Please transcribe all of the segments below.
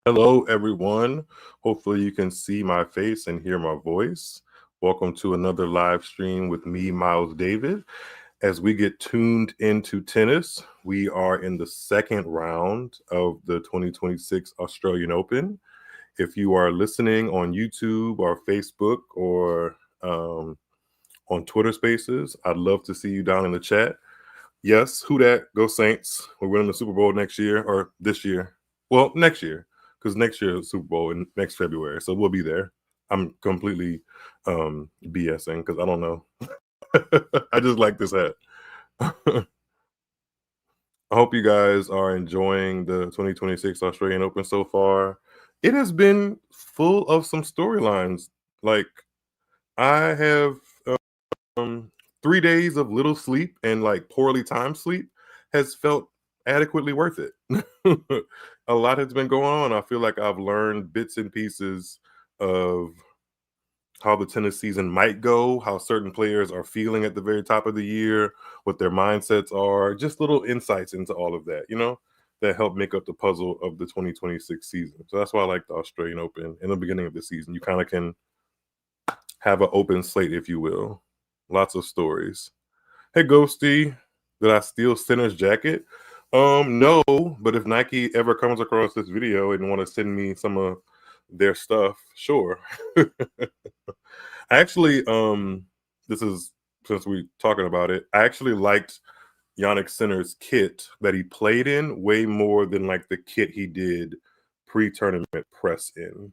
Hello, everyone. Hopefully, you can see my face and hear my voice. Welcome to another live stream with me, Myles David. As we get tuned into tennis, we are in the second round of the 2026 Australian Open. If you are listening on YouTube or Facebook or on Twitter Spaces, I'd love to see you down in the chat. Yes, who dat? Go Saints. We're winning the Super Bowl next year or this year. Well, next year, because next year is Super Bowl in next February, so we'll be there. I'm completely BSing because I don't know. I just like this hat. I hope you guys are enjoying the 2026 Australian Open so far. It has been full of some storylines. Like I have um 3 days of little sleep and like poorly timed sleep has felt adequately worth it. A lot has been going on. I feel like I've learned bits and pieces of how the tennis season might go, how certain players are feeling at the very top of the year, what their mindsets are, just little insights into all of that, that help make up the puzzle of the 2026 season. So that's why I like the Australian Open in the beginning of the season. You kind of can have an open slate, if you will. Lots of stories. Hey, Ghosty, did I steal Sinner's jacket? No, but if Nike ever comes across this video and want to send me some of their stuff, sure. Actually, this is since we're talking about it, I actually liked Yannick Sinner's kit that he played in way more than like the kit he did pre-tournament press in.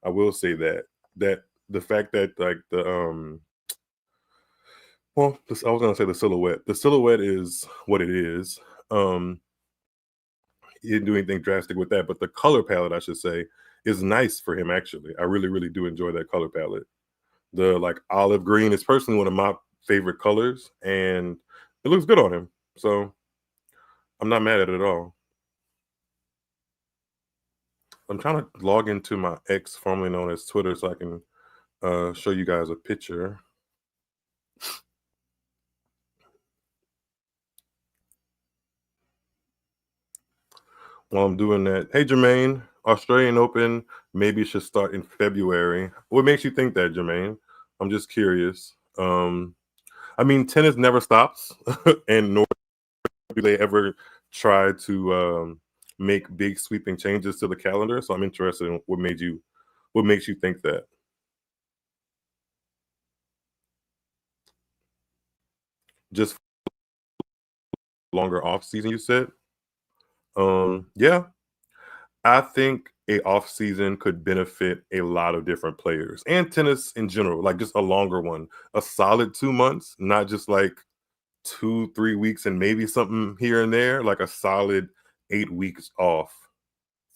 I will say that the fact that like I was gonna say the silhouette. The silhouette is what it is. He didn't do anything drastic with that, but the color palette, I should say, is nice for him. Actually, I really, really do enjoy that color palette. The like olive green is personally one of my favorite colors, and it looks good on him. So I'm not mad at it at all. I'm trying to log into my X, formerly known as Twitter, so I can show you guys a picture. While I'm doing that, hey Jermaine, Australian Open maybe should start in February. What makes you think that, Jermaine? I'm just curious. I mean, tennis never stops, and nor do they ever try to make big sweeping changes to the calendar. So I'm interested in what makes you think that. Just longer off season, you said. Yeah, I think a off season could benefit a lot of different players and tennis in general, like just a longer one, a solid 2 months, not just like 2, 3 weeks and maybe something here and there, like a solid 8 weeks off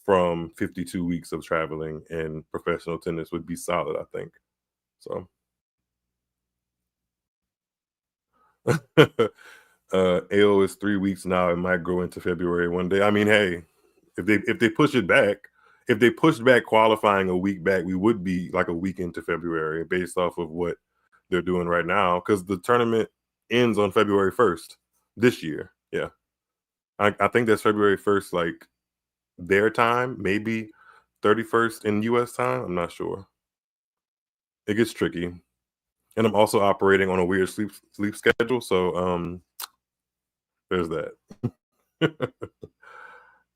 from 52 weeks of traveling in professional tennis would be solid, I think. So AO is 3 weeks now. It might grow into February one day. I mean, hey, if they push it back, if they pushed back qualifying a week back, we would be like a week into February based off of what they're doing right now because the tournament ends on February 1st this year. Yeah. I think that's February 1st, like their time, maybe 31st in US time. I'm not sure. It gets tricky. And I'm also operating on a weird sleep schedule. So there's that.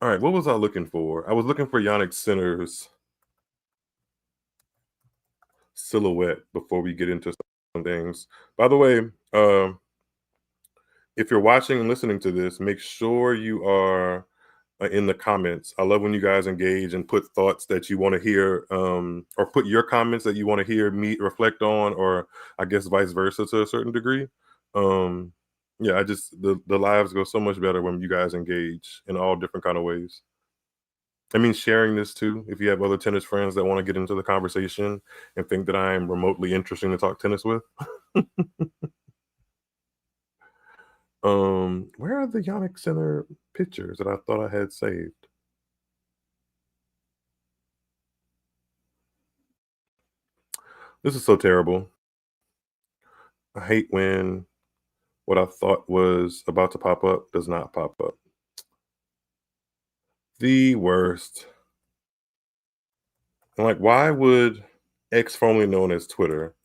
All right, what was I looking for? I was looking for Yannick Sinner's silhouette before we get into some things. By the way, if you're watching and listening to this, make sure you are in the comments. I love when you guys engage and put thoughts that you want to hear, or put your comments that you want to hear me reflect on, or I guess vice versa to a certain degree. Yeah, I just the lives go so much better when you guys engage in all different kind of ways. I mean, sharing this too. If you have other tennis friends that want to get into the conversation and think that I am remotely interesting to talk tennis with, where are the Yannick Center pictures that I thought I had saved? This is so terrible. I hate when what I thought was about to pop up does not pop up. The worst. And like, why would X, formerly known as Twitter,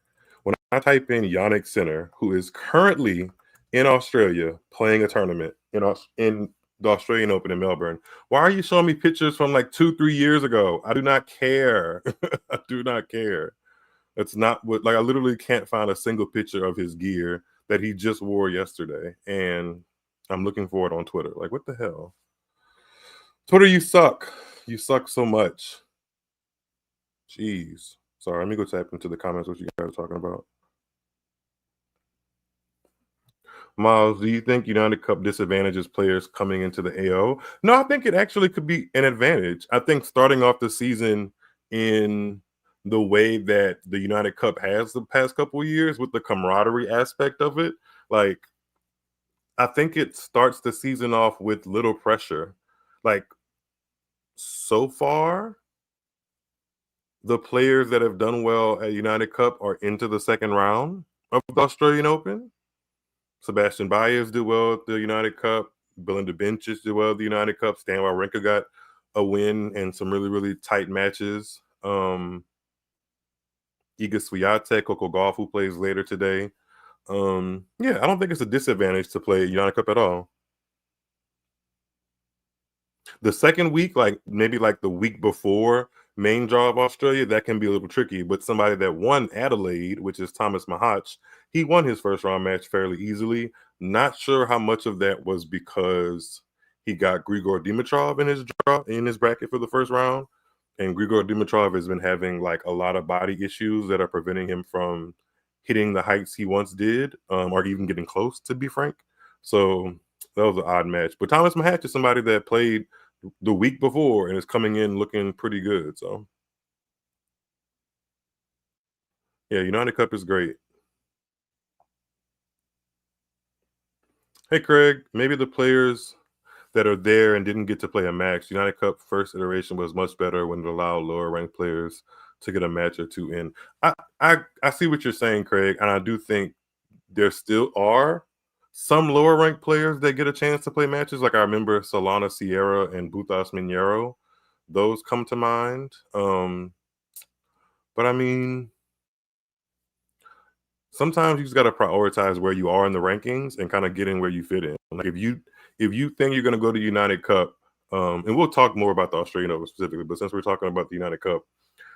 when I type in Yannick Sinner, who is currently in Australia playing a tournament in the Australian Open in Melbourne, why are you showing me pictures from like 2-3 years ago? I do not care. I do not care. It's not what, like, I literally can't find a single picture of his gear that he just wore yesterday. And I'm looking for it on Twitter. Like, what the hell? Twitter, you suck. You suck so much. Jeez. Sorry, let me go tap into the comments what you guys are talking about. Myles, do you think United Cup disadvantages players coming into the AO? No, I think it actually could be an advantage. I think starting off the season in the way that the United Cup has the past couple of years with the camaraderie aspect of it, like, I think it starts the season off with little pressure. Like, so far, the players that have done well at United Cup are into the second round of the Australian Open. Sebastian Baez did well at the United Cup. Belinda Bencic did well at the United Cup. Stan Wawrinka got a win and some really, really tight matches. Iga Swiatek, Coco Gauff, who plays later today. Yeah, I don't think it's a disadvantage to play United Cup at all. The second week, like maybe like the week before main draw of Australia, that can be a little tricky. But somebody that won Adelaide, which is Thomas Mahach, he won his first round match fairly easily. Not sure how much of that was because he got Grigor Dimitrov in his bracket for the first round. And Grigor Dimitrov has been having like a lot of body issues that are preventing him from hitting the heights he once did, or even getting close, to be frank. So that was an odd match. But Thomas Mahach is somebody that played the week before and is coming in looking pretty good. So yeah, United Cup is great. Hey Craig, maybe the players that are there and didn't get to play a match. United Cup first iteration was much better when it allowed lower ranked players to get a match or two in. I see what you're saying, Craig, and I do think there still are some lower ranked players that get a chance to play matches. Like I remember Solana Sierra and Butas Minero. Those come to mind. But I mean, sometimes you just got to prioritize where you are in the rankings and kind of get in where you fit in. Like if you think you're going to go to United Cup, and we'll talk more about the Australian Open specifically, but since we're talking about the United Cup,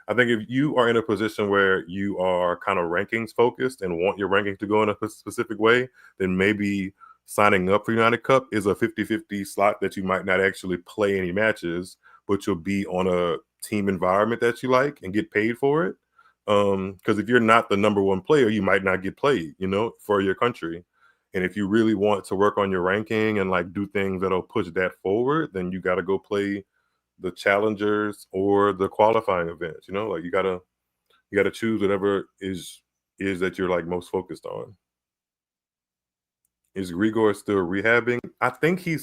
I think if you are in a position where you are kind of rankings focused and want your ranking to go in a specific way, then maybe signing up for United Cup is a 50-50 slot that you might not actually play any matches, but you'll be on a team environment that you like and get paid for it. Because if you're not the number one player, you might not get played, for your country. And if you really want to work on your ranking and like do things that'll push that forward, then you got to go play the challengers or the qualifying events. Like you gotta choose whatever is that you're like most focused on. Is Grigor still rehabbing? I think he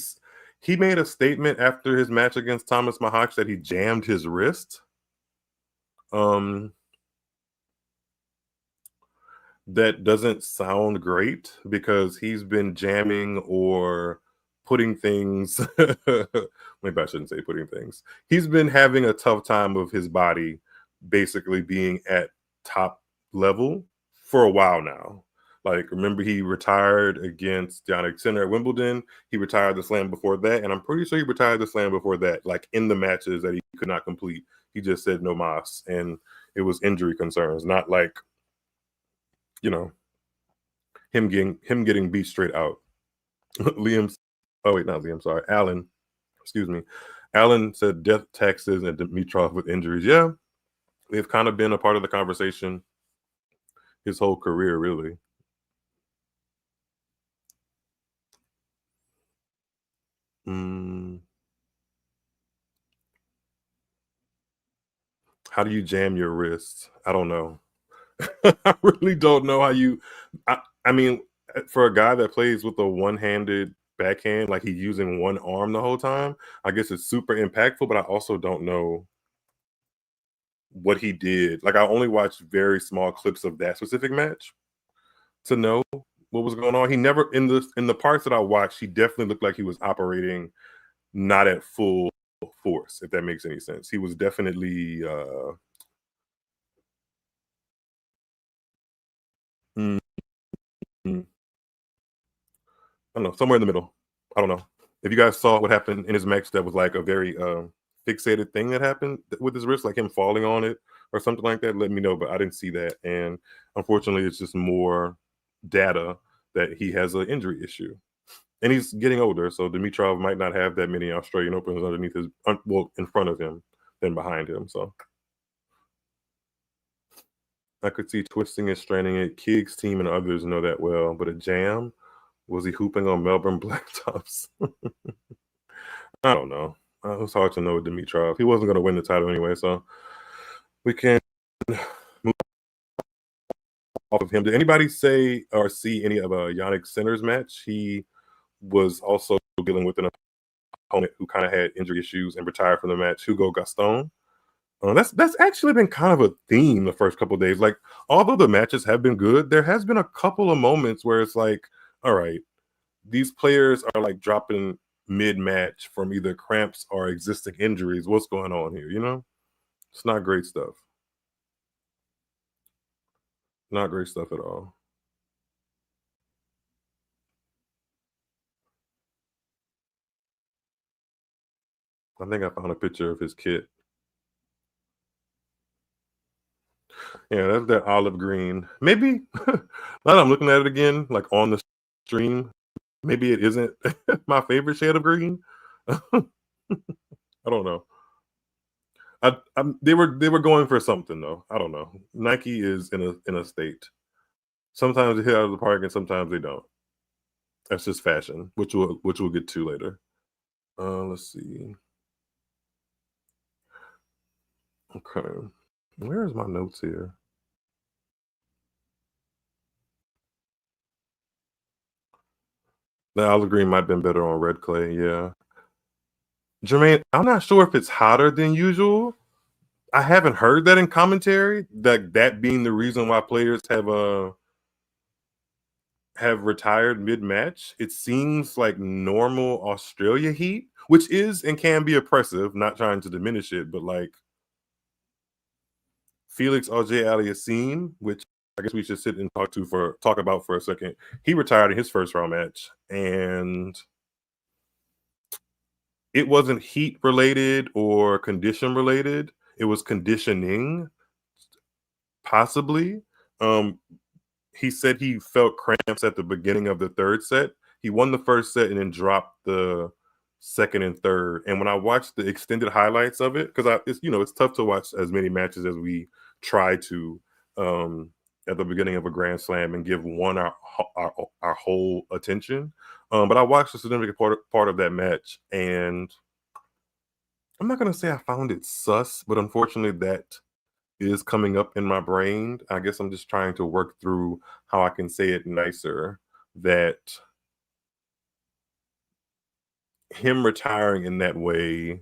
made a statement after his match against Thomas Mahach that he jammed his wrist. That doesn't sound great because he's been jamming or putting things maybe I shouldn't say putting things. He's been having a tough time of his body basically being at top level for a while now. Like, remember he retired against Yannick Sinner at Wimbledon. He retired the slam before that, and I'm pretty sure he retired the slam before that, like in the matches that he could not complete. He just said no mas, and it was injury concerns, not like him getting beat straight out. Liam, oh wait, not Liam, sorry, Alan, excuse me. Alan said death taxes and Dimitrov with injuries. Yeah, they've kind of been a part of the conversation his whole career, really. How do you jam your wrist? I don't know. I really don't know how you. I mean, for a guy that plays with a one-handed backhand, like he's using one arm the whole time, I guess it's super impactful. But I also don't know what he did. Like I only watched very small clips of that specific match to know what was going on. He never in the parts that I watched, he definitely looked like he was operating not at full force, if that makes any sense. He was definitely Mm, mm. I don't know, somewhere in the middle. I don't know. If you guys saw what happened in his match, that was like a very fixated thing that happened with his wrist, like him falling on it or something like that. Let me know, but I didn't see that. And unfortunately, it's just more data that he has an injury issue. And he's getting older, so Dimitrov might not have that many Australian Opens underneath his, well, in front of him than behind him. So I could see twisting and straining it. Kig's team and others know that well, but a jam? Was he hooping on Melbourne blacktops? I don't know. It was hard to know with Dimitrov. He wasn't going to win the title anyway, so we can move off of him. Did anybody say or see any of Yannick Sinner's match? He was also dealing with an opponent who kind of had injury issues and retired from the match, Hugo Gaston. That's actually been kind of a theme the first couple of days. Like, although the matches have been good, there has been a couple of moments where it's like, all right, these players are like dropping mid-match from either cramps or existing injuries. What's going on here? You know, it's not great stuff. Not great stuff at all. I think I found a picture of his kit. Yeah, that's that olive green. Maybe now that I'm looking at it again, like on the stream, maybe it isn't my favorite shade of green. I don't know. They were going for something though. I don't know. Nike is in a state. Sometimes they hit out of the park and sometimes they don't. That's just fashion, which we'll get to later. Let's see. Okay, where is my notes here? The olive green might have been better on red clay. Yeah, Jermaine, I'm not sure if it's hotter than usual. I haven't heard that in commentary. That being the reason why players have retired mid-match. It seems like normal Australia heat, which is and can be oppressive, not trying to diminish it, but like Felix Auger-Aliassime, which I guess we should sit and talk about for a second. He retired in his first round match, and it wasn't heat related or condition related. It was conditioning, possibly. Um, he said he felt cramps at the beginning of the third set. He won the first set and then dropped the second and third. And when I watched the extended highlights of it, because it's tough to watch as many matches as we try to at the beginning of a Grand Slam and give one our whole attention. But I watched a significant part of that match, and I'm not gonna say I found it sus, but unfortunately that is coming up in my brain. I guess I'm just trying to work through how I can say it nicer, that him retiring in that way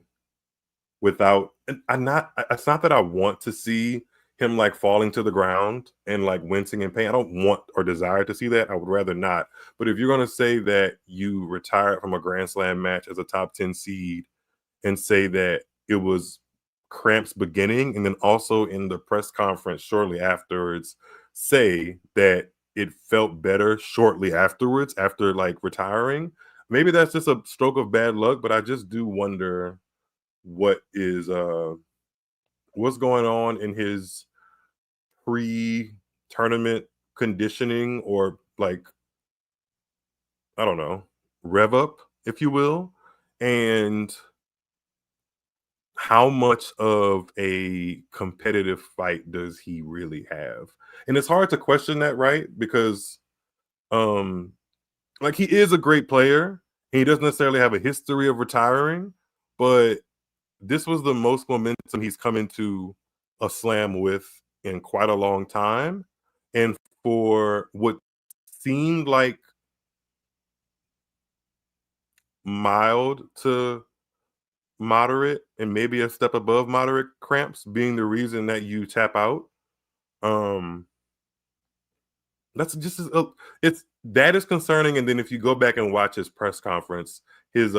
without and I'm not it's not that I want to see him like falling to the ground and like wincing in pain. I don't want or desire to see that. I would rather not. But if you're going to say that you retired from a Grand Slam match as a top 10 seed and say that it was cramps beginning, and then also in the press conference shortly afterwards say that it felt better shortly afterwards after like retiring, maybe that's just a stroke of bad luck. But I just do wonder what is what's going on in his pre-tournament conditioning, or like, I don't know, rev up, if you will, and how much of a competitive fight does he really have? And it's hard to question that, right? Because um like, he is a great player. He doesn't necessarily have a history of retiring, but this was the most momentum he's come into a slam with in quite a long time. And for what seemed like mild to moderate and maybe a step above moderate cramps being the reason that you tap out, um that's just it's that is concerning. And then if you go back and watch his press conference, his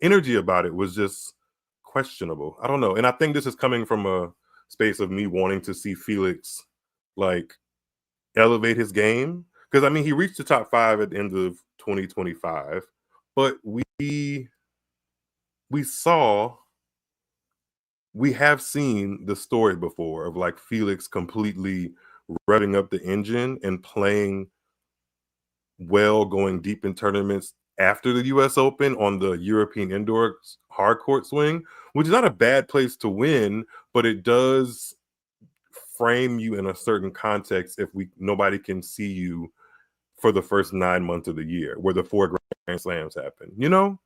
energy about it was just questionable. I don't know. And I think this is coming from a space of me wanting to see Felix like elevate his game? Because I mean, he reached the top 5 at the end of 2025, but we have seen the story before of like Felix completely revving up the engine and playing well, going deep in tournaments after the US Open on the European indoor hard court swing, which is not a bad place to win, but it does frame you in a certain context if nobody can see you for the first 9 months of the year where the 4 Grand Slams happen, you know?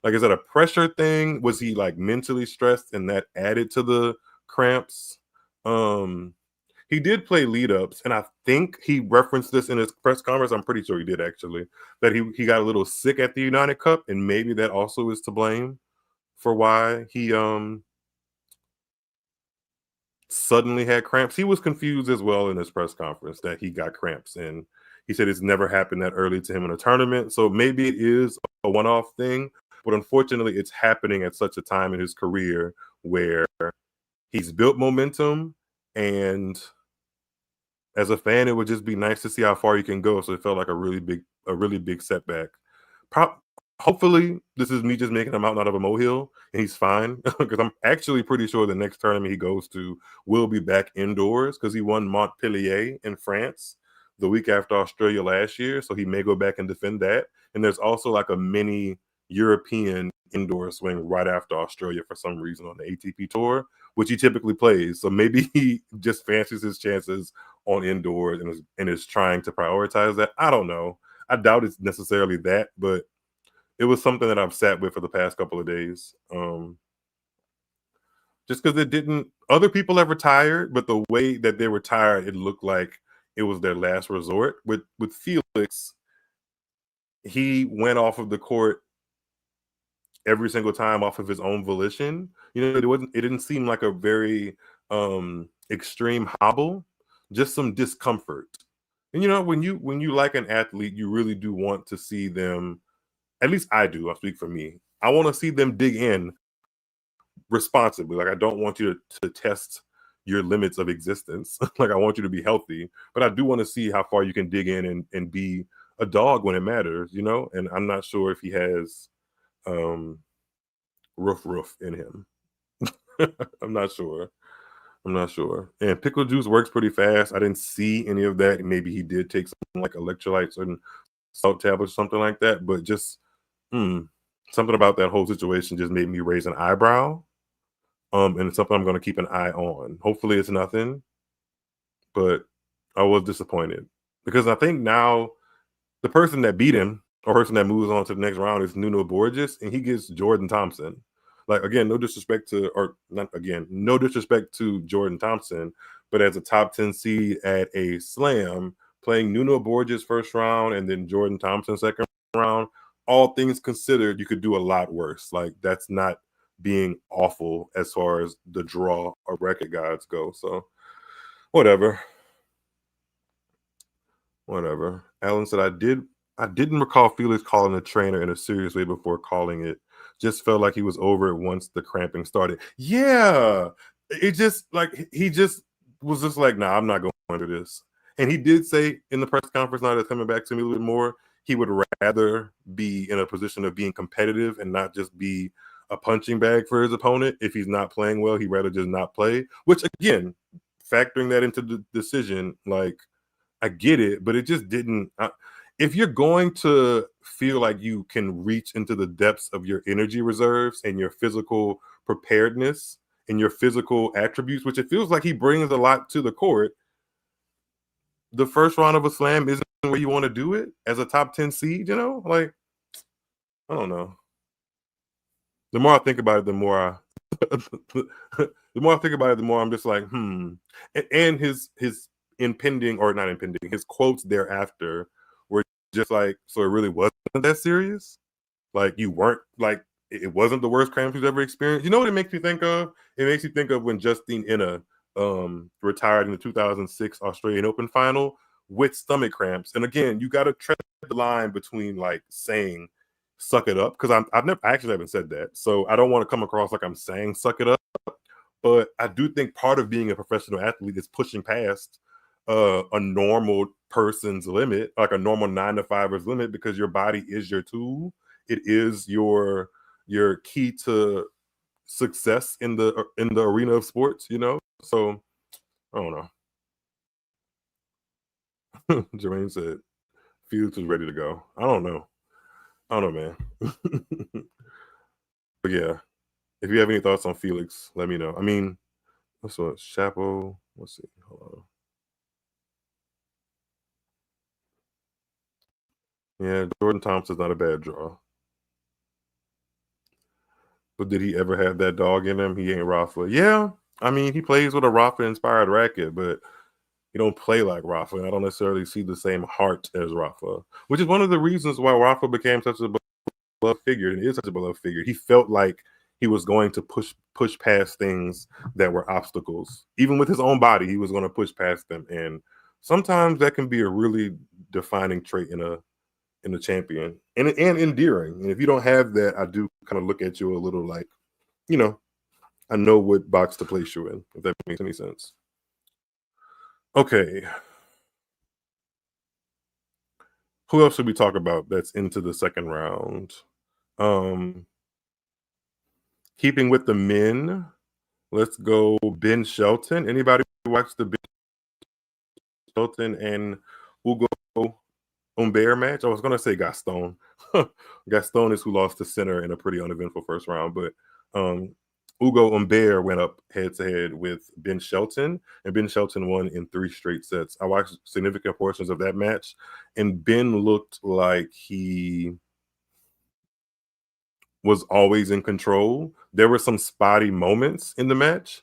Like, is that a pressure thing? Was he like mentally stressed and that added to the cramps? He did play lead ups, and I think he referenced this in his press conference. I'm pretty sure he did actually, that he got a little sick at the United Cup, and maybe that also is to blame for why he suddenly had cramps. He was confused as well in his press conference that he got cramps, and he said it's never happened that early to him in a tournament. So maybe it is a one-off thing, but unfortunately it's happening at such a time in his career where he's built momentum, and as a fan, it would just be nice to see how far you can go. So it felt like a really big setback. Hopefully, this is me just making a mountain out of a molehill, and he's fine, because I'm actually pretty sure the next tournament he goes to will be back indoors, because he won Montpellier in France the week after Australia last year, so he may go back and defend that. And there's also like a mini European indoor swing right after Australia for some reason on the ATP Tour, which he typically plays. So maybe he just fancies his chances on indoors and is trying to prioritize that. I don't know. I doubt it's necessarily that, but it was something that I've sat with for the past couple of days. Just because other people have retired, but the way that they retired, it looked like it was their last resort. With Felix, he went off of the court every single time off of his own volition. You know, it didn't seem like a very extreme hobble, just some discomfort. And you know, when you like an athlete, you really do want to see them, at least I do, I'll speak for me. I want to see them dig in responsibly. Like, I don't want you to test your limits of existence. Like, I want you to be healthy, but I do want to see how far you can dig in and be a dog when it matters, you know? And I'm not sure if he has roof in him. I'm not sure. And pickle juice works pretty fast. I didn't see any of that. Maybe he did take something like electrolytes and salt tablets, something like that. But just something about that whole situation just made me raise an eyebrow. And it's something I'm going to keep an eye on. Hopefully it's nothing, but I was disappointed because I think now the person that beat him or person that moves on to the next round is Nuno Borges, and he gets Jordan Thompson. Like, again, no disrespect to Jordan Thompson, but as a top 10 seed at a slam, playing Nuno Borges first round and then Jordan Thompson second round, all things considered, you could do a lot worse. Like, that's not being awful as far as the draw or bracket guides go. So whatever. Alan said, I didn't recall Felix calling the trainer in a serious way before calling it. Just felt like he was over it once the cramping started. Yeah. It just like he just was just like, nah, I'm not going to this. And he did say in the press conference now that's coming back to me a little bit more, he would rather be in a position of being competitive and not just be a punching bag for his opponent. If he's not playing well, he'd rather just not play, which again, factoring that into the decision, like, I get it, but it just didn't. If you're going to feel like you can reach into the depths of your energy reserves and your physical preparedness and your physical attributes, which it feels like he brings a lot to the court, the first round of a slam isn't where you want to do it as a top 10 seed, you know? Like, I don't know. The more I think about it, the more the more I'm just like, And his impending, or not impending, his quotes thereafter were just like, so it really wasn't that serious? Like, you weren't, like, it wasn't the worst cramps you've ever experienced? You know what it makes me think of? It makes me think of when Justine Inna retired in the 2006 Australian Open final with stomach cramps. And again, you got to tread the line between like saying suck it up, because I actually haven't said that, so I don't want to come across like I'm saying suck it up, but I do think part of being a professional athlete is pushing past a normal person's limit, like a normal 9 to 5er's limit, because your body is your tool. It is your key to success in the arena of sports, you know? So I don't know. Jermaine said Felix was ready to go. I don't know. I don't know, man. But yeah, if you have any thoughts on Felix, let me know. I mean, what's what? Chapo. Let's see. Hold on. Yeah, Jordan Thompson's not a bad draw. But did he ever have that dog in him? He ain't Rafa. Yeah. I mean, he plays with a Rafa inspired racket, but he don't play like Rafa. I don't necessarily see the same heart as Rafa, which is one of the reasons why Rafa became such a beloved figure and is such a beloved figure. He felt like he was going to push past things that were obstacles. Even with his own body, he was going to push past them. And sometimes that can be a really defining trait in a champion and endearing. And if you don't have that, I do kind of look at you a little like, you know, I know what box to place you in, if that makes any sense. Okay. Who else should we talk about that's into the second round? Keeping with the men, let's go Ben Shelton. Anybody watch the Ben Shelton and Hugo Humbert match? I was going to say Gaston. Gaston is who lost to Center in a pretty uneventful first round, but Hugo Humbert went up head-to-head with Ben Shelton, and Ben Shelton won in 3 straight sets. I watched significant portions of that match, and Ben looked like he was always in control. There were some spotty moments in the match,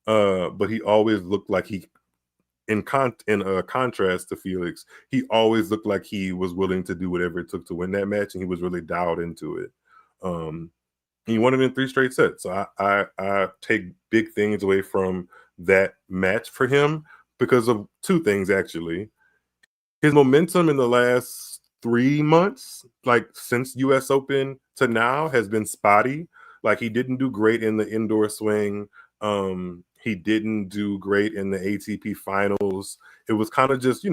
but he always looked like he, in contrast to Felix, he always looked like he was willing to do whatever it took to win that match, and he was really dialed into it. He won it in 3 straight sets. So I take big things away from that match for him because of 2 things, actually. His momentum in the last 3 months, like since US Open to now, has been spotty. Like, he didn't do great in the indoor swing. He didn't do great in the ATP finals. It was kind of just,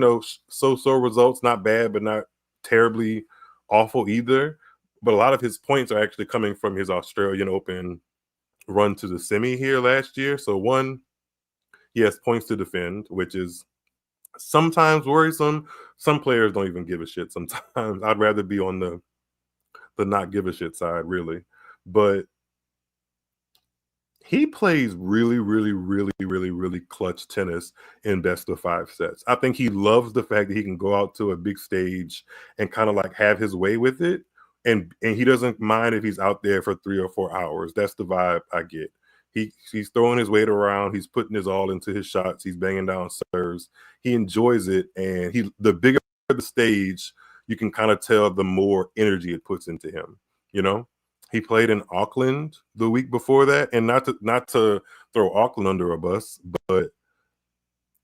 so-so results, not bad, but not terribly awful either. But a lot of his points are actually coming from his Australian Open run to the semi here last year. So one, he has points to defend, which is sometimes worrisome. Some players don't even give a shit sometimes. I'd rather be on the not give a shit side, really. But he plays really, really, really, really, really clutch tennis in best of 5 sets. I think he loves the fact that he can go out to a big stage and kind of like have his way with it. And he doesn't mind if he's out there for 3 or 4 hours. That's the vibe I get. He's throwing his weight around. He's putting his all into his shots. He's banging down serves. He enjoys it. And the bigger the stage, you can kind of tell the more energy it puts into him, you know? He played in Auckland the week before that, and not to throw Auckland under a bus, but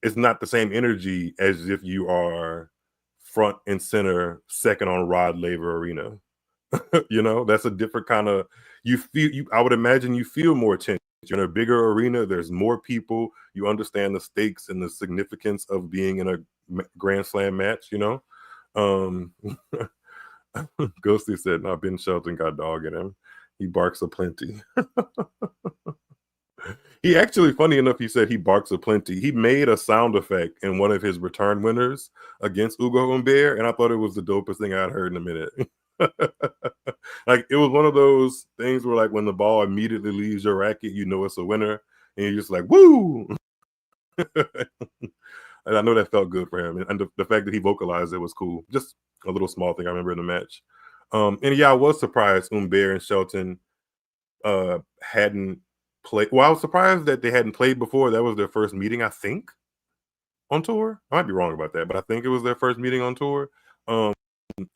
it's not the same energy as if you are front and center, second on Rod Laver Arena. That's a different kind of. I would imagine you feel more tension. You're in a bigger arena. There's more people. You understand the stakes and the significance of being in a Grand Slam match. Ghosty said, "Now Ben Shelton got dog in him. He barks aplenty." He actually, funny enough, he said he barks aplenty. He made a sound effect in one of his return winners against Hugo Humbert, and I thought it was the dopest thing I'd heard in a minute. Like, it was one of those things where, like, when the ball immediately leaves your racket, you know it's a winner, and you're just like, woo! And I know that felt good for him. And the fact that he vocalized it was cool. Just a little small thing I remember in the match. And yeah, I was surprised Humbert and Shelton hadn't played. Well, I was surprised that they hadn't played before. That was their first meeting, I think, on tour. I might be wrong about that, but I think it was their first meeting on tour.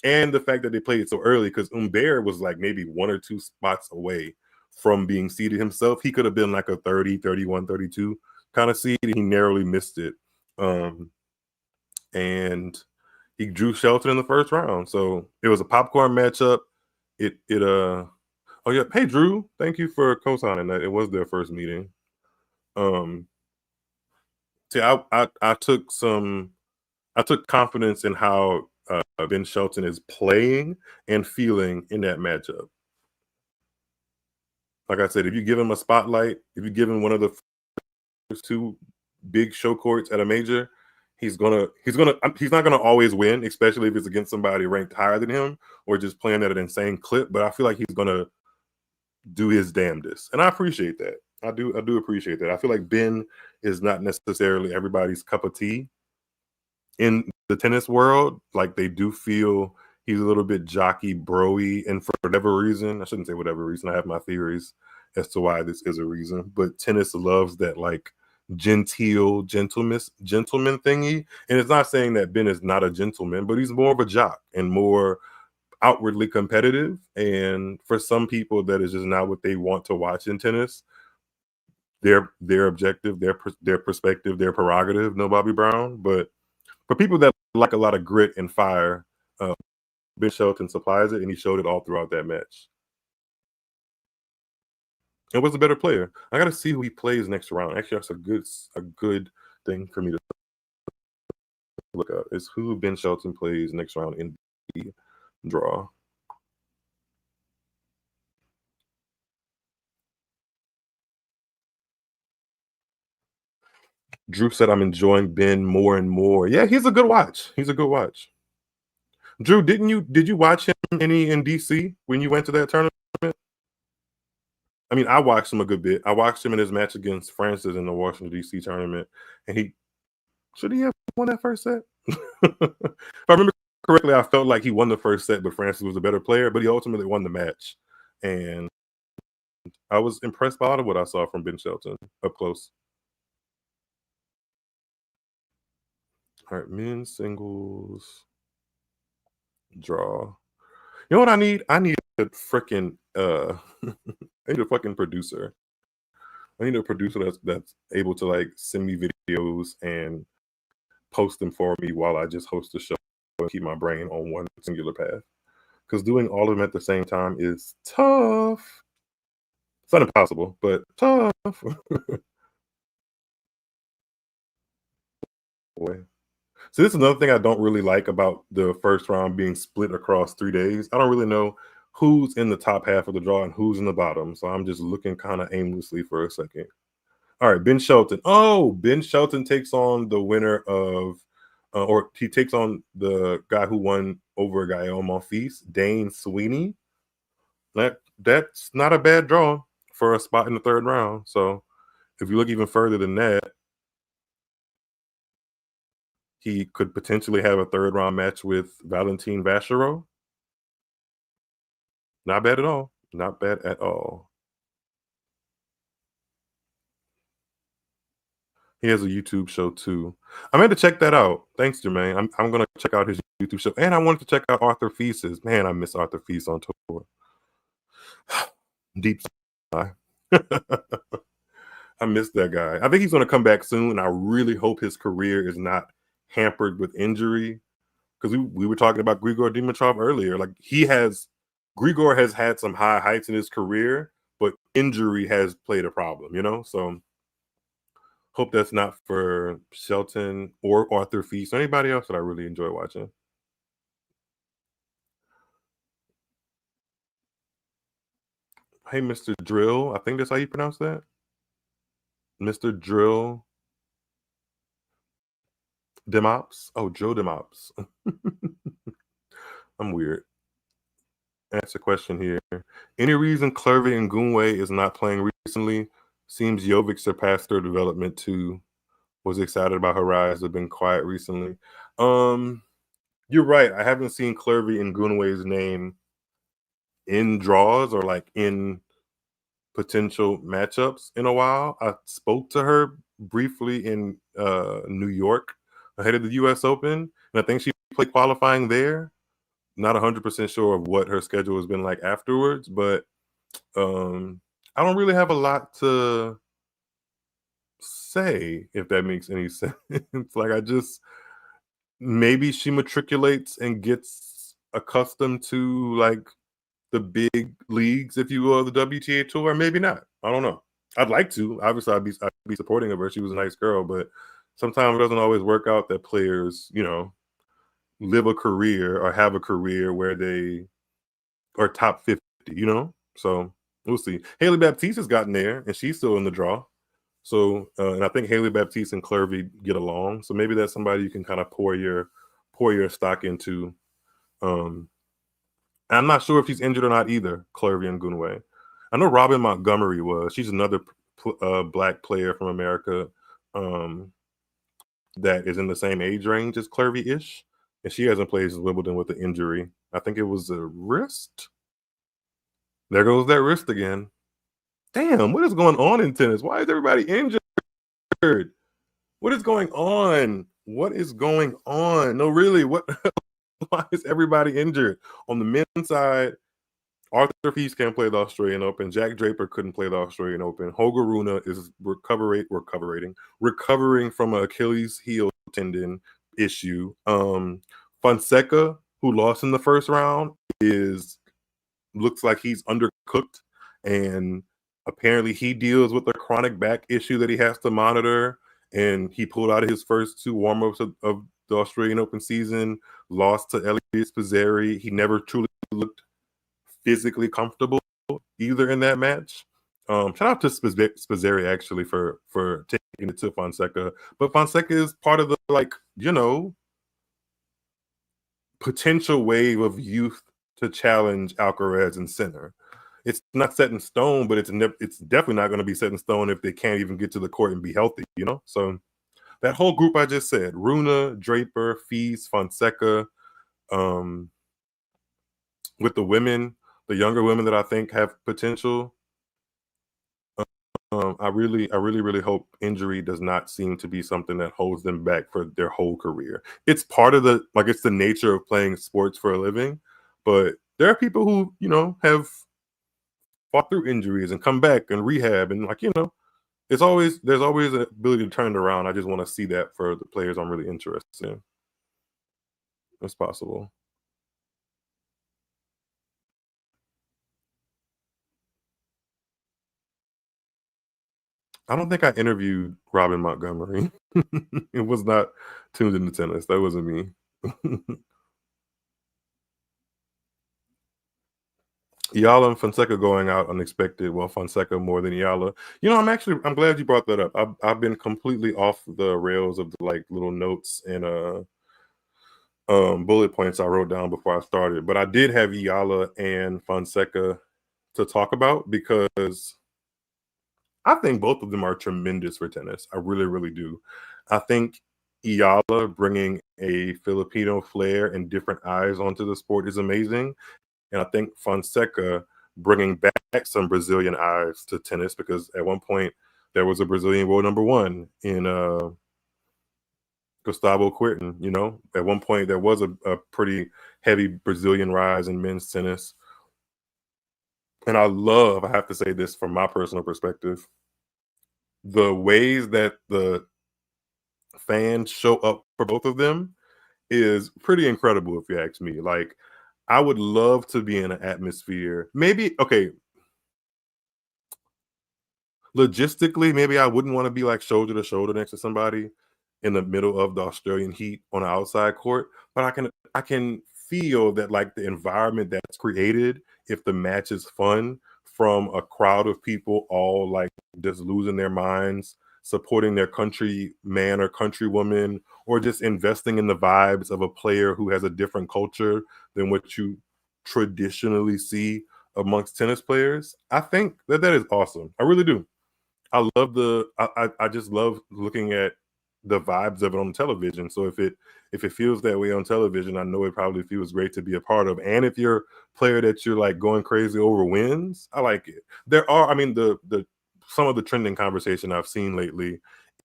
And the fact that they played so early, because Humbert was like maybe 1 or 2 spots away from being seeded himself. He could have been like a 30, 31, 32 kind of seed. He narrowly missed it. And he drew Shelton in the first round. So it was a popcorn matchup. Oh yeah, hey Drew, thank you for co-signing that. It was their first meeting. See, I took confidence in how Ben Shelton is playing and feeling in that matchup. Like I said, if you give him a spotlight, if you give him one of the first two big show courts at a major, he's not gonna always win, especially if it's against somebody ranked higher than him or just playing at an insane clip. But I feel like he's gonna do his damnedest, and I appreciate that. I do appreciate that. I feel like Ben is not necessarily everybody's cup of tea in the tennis world. Like they do feel he's a little bit jockey broy, and for whatever reason, I shouldn't say whatever reason. I have my theories as to why this is a reason, but tennis loves that like gentleman thingy. And it's not saying that Ben is not a gentleman, but he's more of a jock and more outwardly competitive. And for some people, that is just not what they want to watch in tennis. Their objective, their perspective, their prerogative. No Bobby Brown, but for people that like a lot of grit and fire, Ben Shelton supplies it, and he showed it all throughout that match. And was a better player. I got to see who he plays next round. Actually, that's a good thing for me to look up. Is who Ben Shelton plays next round in the draw. Drew said, "I'm enjoying Ben more and more." Yeah, he's a good watch. He's a good watch. Drew, did you watch him any in DC when you went to that tournament? I mean, I watched him a good bit. I watched him in his match against Francis in the Washington DC tournament, and should he have won that first set? If I remember correctly, I felt like he won the first set, but Francis was a better player. But he ultimately won the match, and I was impressed by a lot of what I saw from Ben Shelton up close. All right, men's singles draw. You know what I need? I need a freaking I need a fucking producer. I need a producer that's able to like send me videos and post them for me while I just host the show and keep my brain on one singular path. Because doing all of them at the same time is tough. It's not impossible, but tough. Boy. So this is another thing I don't really like about the first round being split across 3 days. I don't really know who's in the top half of the draw and who's in the bottom. So I'm just looking kind of aimlessly for a second. All right, Ben Shelton. Oh, Ben Shelton takes on the winner of, or he takes on the guy who won over Guillaume Monfils, Dane Sweeney. That's not a bad draw for a spot in the third round. So if you look even further than that, he could potentially have a third round match with Valentin Vachereau. Not bad at all. Not bad at all. He has a YouTube show too. I meant to check that out. Thanks, Jermaine. I'm gonna check out his YouTube show, and I wanted to check out Arthur Feast's. Man, I miss Arthur Feast on tour. Deep sigh. I miss that guy. I think he's gonna come back soon. I really hope his career is not hampered with injury, because we were talking about Grigor Dimitrov earlier. Like Grigor has had some high heights in his career, but injury has played a problem. So. Hope that's not for Shelton or Arthur Feast or anybody else that I really enjoy watching. Hey, Mr. Drill. I think that's how you pronounce that. Mr. Drill Demops. Oh, Joe Demops. I'm weird. Ask a question here. Any reason Clervy and Goonway is not playing recently? Seems Jovic surpassed their development too. Was excited about her rise. Have been quiet recently. You're right. I haven't seen Clervy and Goonway's name in draws or like in potential matchups in a while. I spoke to her briefly in New York ahead of the US Open, and I think she played qualifying there. Not 100% sure of what her schedule has been like afterwards, but I don't really have a lot to say, if that makes any sense. Like maybe she matriculates and gets accustomed to like the big leagues, if you will, of the WTA tour, or maybe not. I don't know. I'd like to. Obviously, I'd be supporting of her. She was a nice girl, but sometimes it doesn't always work out that players, live a career or have a career where they are top 50, So we'll see. Haley Baptiste has gotten there and she's still in the draw. So and I think Haley Baptiste and Clervy get along. So maybe that's somebody you can kind of pour your stock into. I'm not sure if she's injured or not either, Clervy and Gunway. I know Robin Montgomery was. She's another black player from America that is in the same age range as Clervy-ish. And she hasn't played since Wimbledon with an injury. I think it was a wrist. There goes that wrist again. Damn, what is going on in tennis? Why is everybody injured? What is going on? What is going on? No, really, what? Why is everybody injured? On the men's side, Arthur Feast can't play the Australian Open. Jack Draper couldn't play the Australian Open. Holger Rune is recovering from an Achilles heel tendon issue. Fonseca, who lost in the first round, looks like he's undercooked, and apparently he deals with a chronic back issue that he has to monitor. And he pulled out of his first two warm-ups of the Australian Open season, lost to Elliot Spizzeri. He never truly looked physically comfortable either in that match. Shout out to Spizzeri actually for taking it to Fonseca. But Fonseca is part of the potential wave of youth to challenge Alcaraz and Sinner. It's not set in stone, but it's definitely not going to be set in stone if they can't even get to the court and be healthy, So that whole group I just said, Rune, Draper, Feast, Fonseca, with the women, the younger women that I think have potential, I really hope injury does not seem to be something that holds them back for their whole career. It's part of it's the nature of playing sports for a living, but there are people who, have fought through injuries and come back and rehab and there's always an ability to turn it around. I just want to see that for the players I'm really interested in. It's possible. I don't think I interviewed Robin Montgomery. It was not tuned into tennis. That wasn't me. Yala and Fonseca going out unexpected. Well, Fonseca more than Yala. I'm glad you brought that up. I've been completely off the rails of the little notes and bullet points I wrote down before I started. But I did have Yala and Fonseca to talk about because I think both of them are tremendous for tennis. I really, really do. I think Iyala bringing a Filipino flair and different eyes onto the sport is amazing. And I think Fonseca bringing back some Brazilian eyes to tennis, because at one point there was a Brazilian world number one in Gustavo Kuerten. At one point there was a pretty heavy Brazilian rise in men's tennis. And I have to say this from my personal perspective, the ways that the fans show up for both of them is pretty incredible, if you ask me. I would love to be in an atmosphere. Maybe, okay, logistically, maybe I wouldn't want to be shoulder to shoulder next to somebody in the middle of the Australian heat on an outside court, but I can feel that the environment that's created, if the match is fun, from a crowd of people all just losing their minds, supporting their countryman or countrywoman, or just investing in the vibes of a player who has a different culture than what you traditionally see amongst tennis players. I think that is awesome. I really do. I love I just love looking at the vibes of it on television. So if it feels that way on television, I know it probably feels great to be a part of. And if you're a player that you're going crazy over wins, I like it. There are, the some of the trending conversation I've seen lately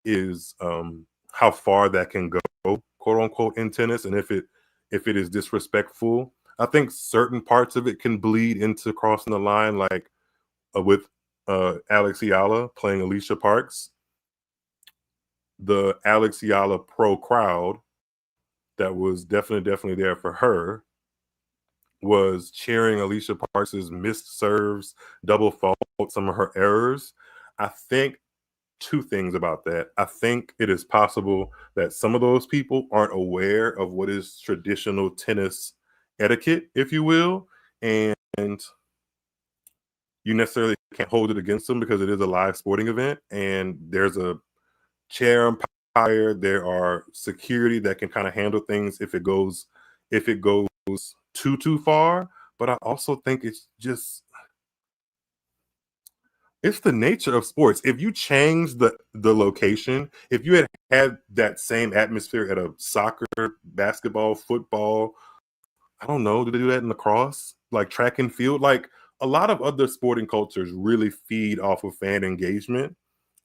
is how far that can go, quote unquote, in tennis, and if it is disrespectful. I think certain parts of it can bleed into crossing the line, with Alex Yala playing Alicia Parks. The Alex Yala pro crowd that was definitely there for her was cheering Alicia Parks's missed serves, double fault, some of her errors. I think two things about that. I think it is possible that some of those people aren't aware of what is traditional tennis etiquette, if you will, and you necessarily can't hold it against them because it is a live sporting event and there's a chair umpire, there are security that can kind of handle things if it goes too far. But I also think it's the nature of sports. If you change the location, if you had that same atmosphere at a soccer, basketball, football, I don't know, do they do that in lacrosse? Like track and field? Like a lot of other sporting cultures really feed off of fan engagement.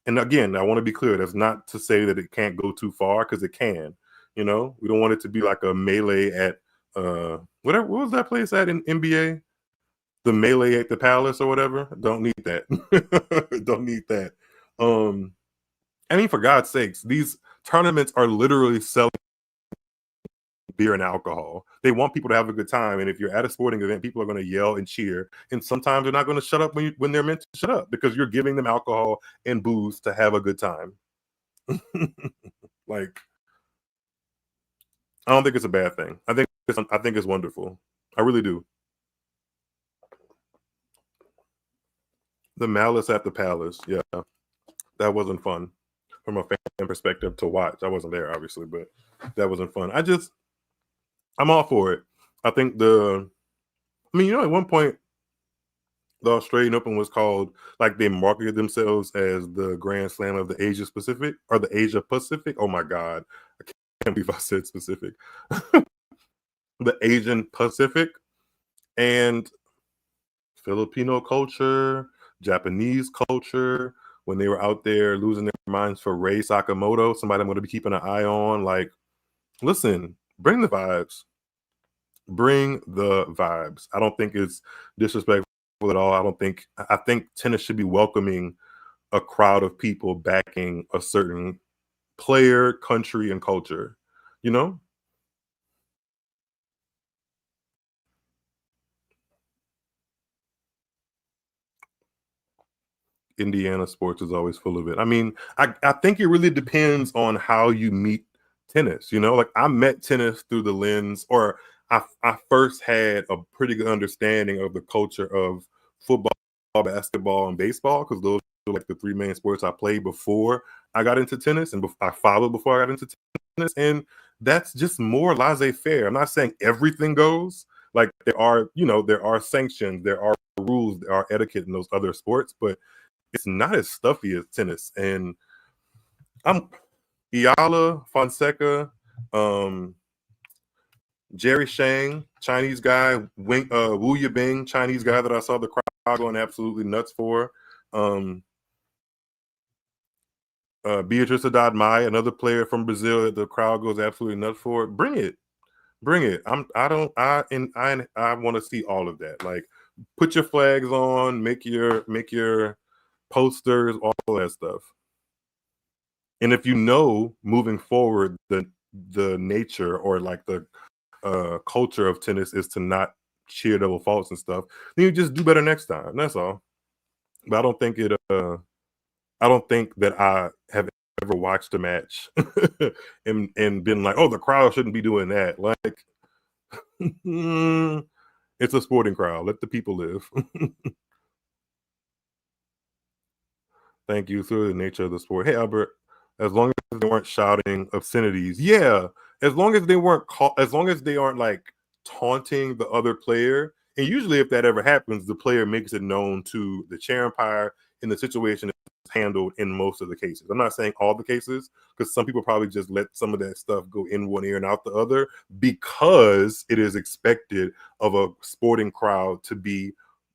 And again, I want to be clear, that's not to say that it can't go too far because it can. We don't want it to be like a melee at what was that place at in NBA? The melee at the palace or whatever. Don't need that. Don't need that. I mean, for God's sakes, these tournaments are literally selling beer and alcohol. They want people to have a good time, and if you're at a sporting event, people are going to yell and cheer, and sometimes they're not going to shut up when they're meant to shut up because you're giving them alcohol and booze to have a good time. Like, I don't think it's a bad thing. I think it's wonderful. I really do. The malice at the palace, yeah, that wasn't fun from a fan perspective to watch. I wasn't there, obviously, but that wasn't fun. I'm all for it. I think at one point, the Australian Open was called, like, they marketed themselves as the Grand Slam of the Asia Pacific or the Asia Pacific. Oh my God. I can't believe I said specific. The Asian Pacific. And Filipino culture, Japanese culture, when they were out there losing their minds for Rei Sakamoto, somebody I'm going to be keeping an eye on. Like, listen, bring the vibes. Bring the vibes. I don't think it's disrespectful at all. I think tennis should be welcoming a crowd of people backing a certain player, country, and culture. You know? Indiana sports is always full of it. I mean, I think it really depends on how you meet tennis. Like I met tennis through the lens, or I first had a pretty good understanding of the culture of football, basketball, and baseball because those were like the three main sports I played before I got into tennis, and I followed before I got into tennis, and that's just more laissez-faire. I'm not saying everything goes. Like there are sanctions, there are rules, there are etiquette in those other sports, but it's not as stuffy as tennis. And I'm Iala, Fonseca, Jerry Shang, Chinese guy, Wu Yibing, Chinese guy that I saw the crowd going absolutely nuts for. Beatrice Haddad Mai, another player from Brazil that the crowd goes absolutely nuts for. Bring it. I want to see all of that. Like, put your flags on, make your posters, all that stuff. And if moving forward, the nature or like the culture of tennis is to not cheer double faults and stuff, then you just do better next time. That's all. But I don't think that I have ever watched a match and been like, oh, the crowd shouldn't be doing that. Like, it's a sporting crowd. Let the people live. Thank you. Through the nature of the sport. Hey, Albert, as long as they weren't shouting obscenities, yeah. As long as they aren't like taunting the other player. And usually, if that ever happens, the player makes it known to the chair umpire, and the situation is handled in most of the cases. I'm not saying all the cases, because some people probably just let some of that stuff go in one ear and out the other because it is expected of a sporting crowd to be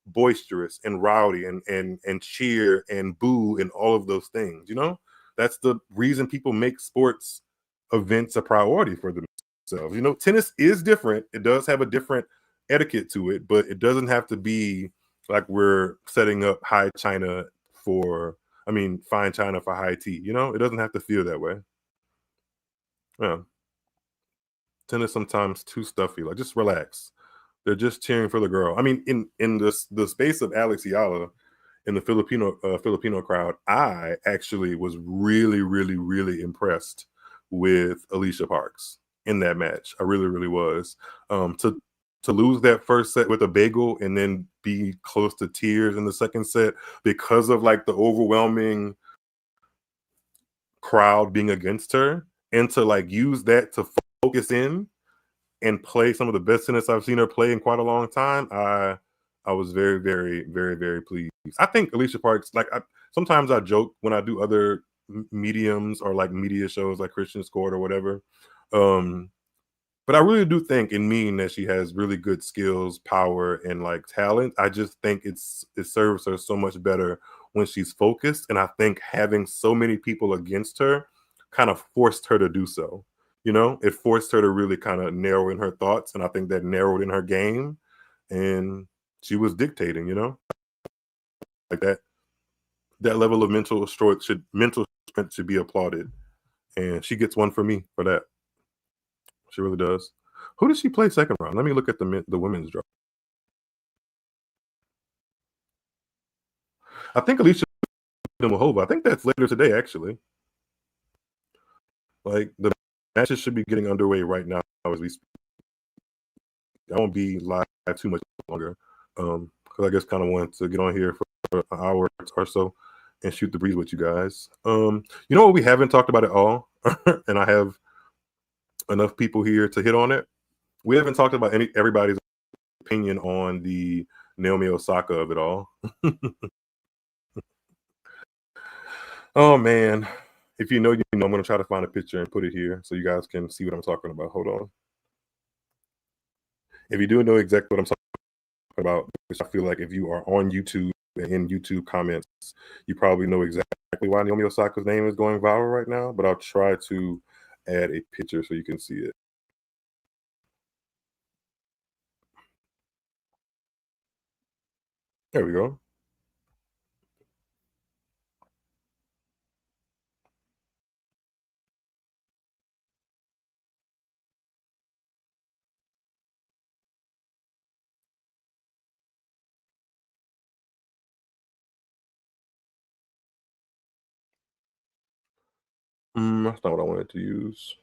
boisterous and rowdy and cheer and boo and all of those things. That's the reason people make sports events a priority for themselves. Tennis is different. It does have a different etiquette to it, but it doesn't have to be like we're setting up fine China for high tea. It doesn't have to feel that way. Yeah. Tennis sometimes too stuffy. Like, just relax. They're just cheering for the girl. I mean, in the space of Alex Yala, in the Filipino crowd, I actually was really, really, really impressed with Alicia Parks in that match. I really, really was. To lose that first set with a bagel and then be close to tears in the second set because of like the overwhelming crowd being against her, and to like use that to focus in and play some of the best tennis I've seen her play in quite a long time. I was very, very, very, very pleased. I think Alicia Parks, like sometimes I joke when I do other mediums or like media shows like Christian Scored or whatever. But I really do think and mean that she has really good skills, power, and like talent. I just think it serves her so much better when she's focused. And I think having so many people against her kind of forced her to do so. You know, it forced her to really kind of narrow in her thoughts. And I think that narrowed in her game. And she was dictating, you know, like that level of mental strength should be applauded. And she gets one for me for that. She really does. Who did she play second round? Let me look at the women's draw. I think Alicia Mahova. I think that's later today, actually. Like the matches should be getting underway right now as we speak. I won't be live too much longer because I just kind of wanted to get on here for an hour or so and shoot the breeze with you guys. You know what we haven't talked about at all, and I have enough people here to hit on it. We haven't talked about everybody's opinion on the Naomi Osaka of it all. Oh man, if you know, you know. I'm gonna try to find a picture and put it here so you guys can see what I'm talking about. Hold on. If you do know exactly what I'm talking about, which I feel like if you are on YouTube and in YouTube comments, you probably know exactly why Naomi Osaka's name is going viral right now. But I'll try to add a picture so you can see it. There we go. That's not what I wanted to use.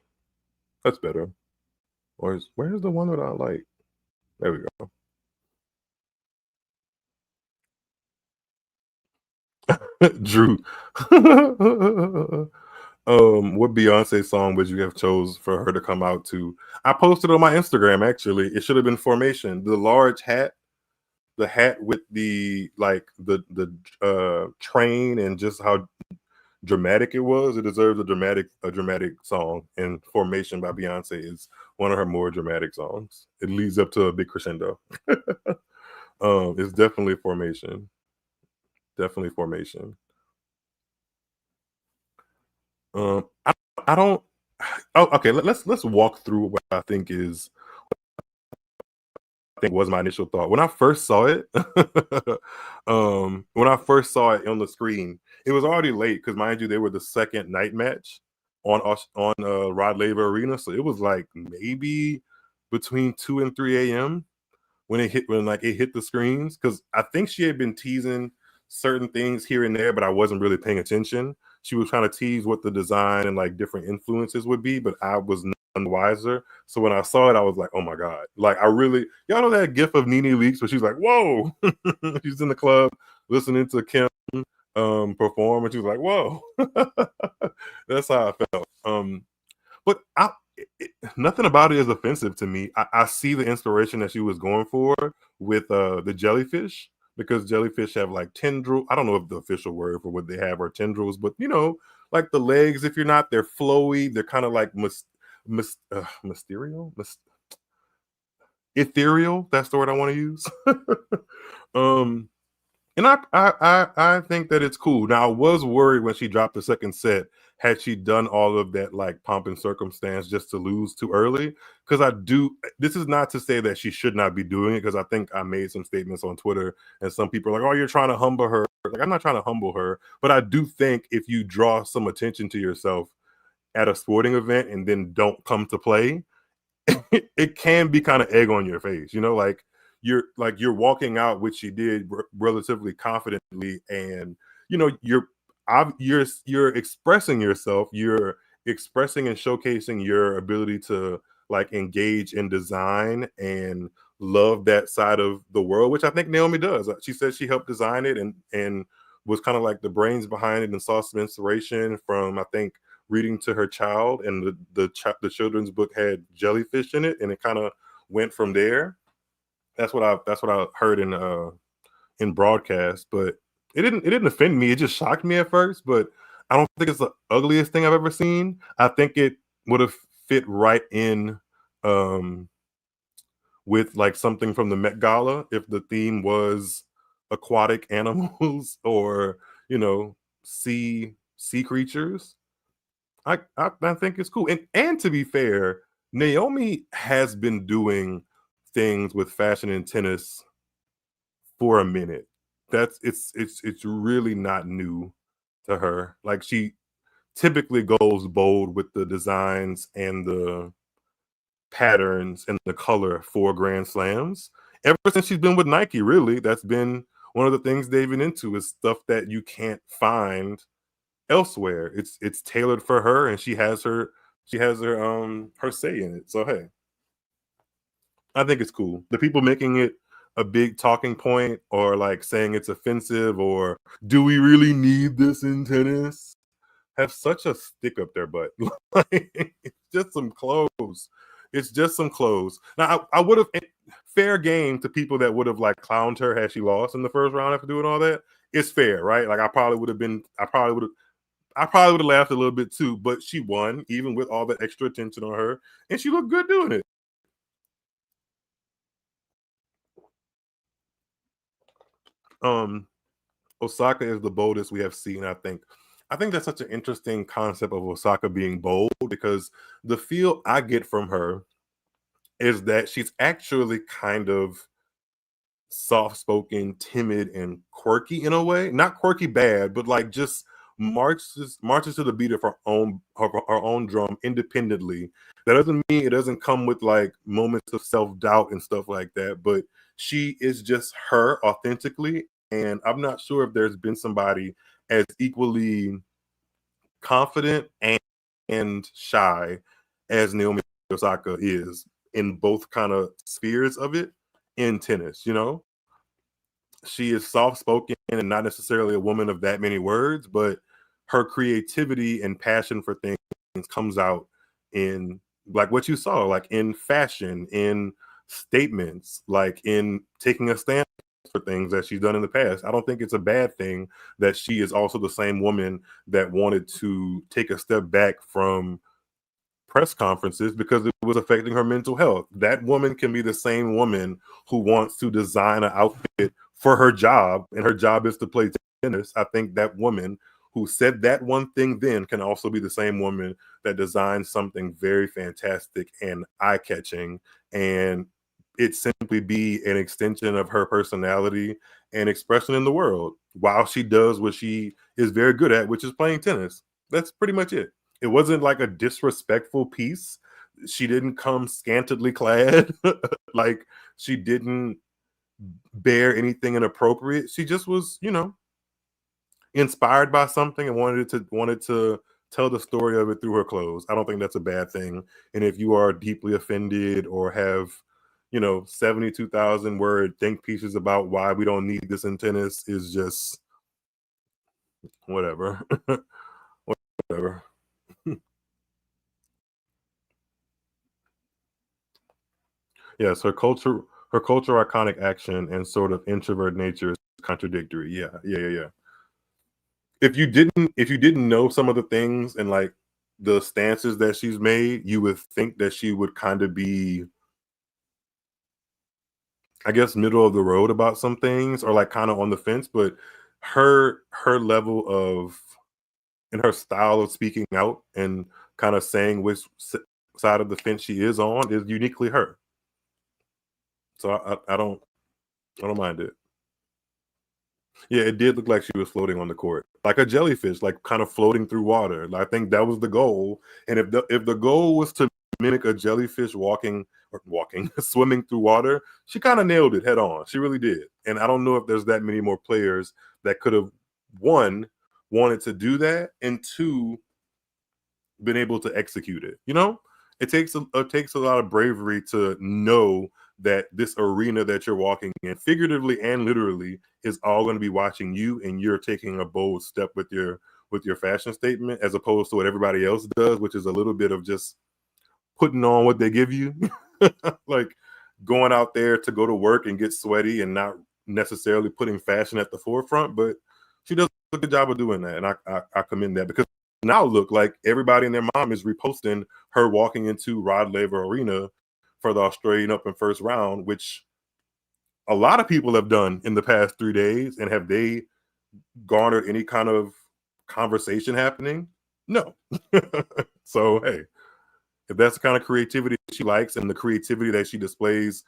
That's better. Where's the one that I like? There we go. Drew. What Beyonce song would you have chose for her to come out to? I posted on my Instagram actually. It should have been Formation. The large hat, the hat with the like the train and just how dramatic it was. It deserves a dramatic song. And Formation by Beyonce is one of her more dramatic songs. It leads up to a big crescendo. It's definitely Formation. Definitely Formation. I don't. Oh, okay. Let's walk through what I think was my initial thought when I first saw it. When I first saw it on the screen, it was already late because, mind you, they were the second night match on Rod Laver Arena, so it was like maybe between 2 and 3 a.m. when it hit the screens, because I think she had been teasing certain things here and there, but I wasn't really paying attention. She was trying to tease what the design and like different influences would be, but I was none wiser. So when I saw it, I was like, oh my God. Like y'all know that gif of Nene Leakes where she's like, whoa. She's in the club listening to Kim perform, and she was like, whoa. That's how I felt. But nothing about it is offensive to me. I see the inspiration that she was going for with the jellyfish, because jellyfish have like tendril. I don't know if the official word for what they have are tendrils, but you know, like the legs, if you're not, they're flowy. They're kind of like ethereal. That's the word I want to use. And I think that it's cool. Now, I was worried when she dropped the second set, had she done all of that like pomp and circumstance just to lose too early? Because this is not to say that she should not be doing it, because I think I made some statements on Twitter and some people are like, oh, you're trying to humble her. Like, I'm not trying to humble her, but I do think if you draw some attention to yourself at a sporting event and then don't come to play, it can be kind of egg on your face, you know, like you're walking out, which she did relatively confidently, and you know you're expressing yourself, you're expressing and showcasing your ability to like engage in design and love that side of the world, which I think Naomi does. She said she helped design it and was kind of like the brains behind it and saw some inspiration from, I think, reading to her child, and the children's book had jellyfish in it, and it kind of went from there. That's what I heard in broadcast, but it didn't offend me. It just shocked me at first, but I don't think it's the ugliest thing I've ever seen. I think it would have fit right in um with like something from the Met Gala if the theme was aquatic animals or sea creatures. I think it's cool. And to be fair, Naomi has been doing things with fashion and tennis for a minute. It's really not new to her. Like she typically goes bold with the designs and the patterns and the color for Grand Slams. Ever since she's been with Nike, really, that's been one of the things they've been into is stuff that you can't find elsewhere. It's tailored for her, and she has her say in it. So hey, I think it's cool. The people making it a big talking point or like saying it's offensive or do we really need this in tennis have such a stick up their butt. Like, it's just some clothes. It's just some clothes. Now I would have fair game to people that would have like clowned her had she lost in the first round after doing all that. It's fair, right? Like I probably would have laughed a little bit too, but she won even with all the extra attention on her, and she looked good doing it. Um, Osaka is the boldest we have seen, I think. I think that's such an interesting concept of Osaka being bold because the feel I get from her is that she's actually kind of soft-spoken, timid, and quirky in a way. Not quirky bad, but like just marches to the beat of her own drum independently. That doesn't mean it doesn't come with like moments of self-doubt and stuff like that, but she is just her authentically. And I'm not sure if there's been somebody as equally confident and shy as Naomi Osaka is in both kind of spheres of it in tennis. She is soft spoken and not necessarily a woman of that many words, but her creativity and passion for things comes out in like what you saw, like in fashion, in statements, like in taking a stand for things that she's done in the past. I don't think it's a bad thing that she is also the same woman that wanted to take a step back from press conferences because it was affecting her mental health. That woman can be the same woman who wants to design an outfit for her job, and her job is to play tennis. I think that woman who said that one thing then can also be the same woman that designs something very fantastic and eye-catching, and it simply be an extension of her personality and expression in the world while she does what she is very good at, which is playing tennis. That's pretty much it. It wasn't like a disrespectful piece. She didn't come scantily clad. Like she didn't bear anything inappropriate. She just was, inspired by something and wanted to tell the story of it through her clothes. I don't think that's a bad thing. And if you are deeply offended or have 72,000 word think pieces about why we don't need this in tennis, is just whatever. Whatever. Yes, her culture iconic action and sort of introvert nature is contradictory. Yeah, yeah, yeah, yeah. If you didn't know some of the things and like the stances that she's made, you would think that she would kind of be, I guess, middle of the road about some things or like kind of on the fence, but her level of and her style of speaking out and kind of saying which side of the fence she is on is uniquely her. So I don't mind it. Yeah, it did look like she was floating on the court, like a jellyfish, like kind of floating through water. I think that was the goal. And if the goal was to mimic a jellyfish swimming through water, she kind of nailed it head on. She really did. And I don't know if there's that many more players that could have, one, wanted to do that, and two, been able to execute it. It takes a lot of bravery to know that this arena that you're walking in, figuratively and literally, is all going to be watching you, and you're taking a bold step with your fashion statement, as opposed to what everybody else does, which is a little bit of just putting on what they give you. Like going out there to go to work and get sweaty and not necessarily putting fashion at the forefront. But she does a good job of doing that, and I commend that, because now look like everybody and their mom is reposting her walking into Rod Laver Arena for the Australian Open first round, which a lot of people have done in the past 3 days. And have they garnered any kind of conversation happening? No. So, hey, if that's the kind of creativity she likes, and the creativity that she displays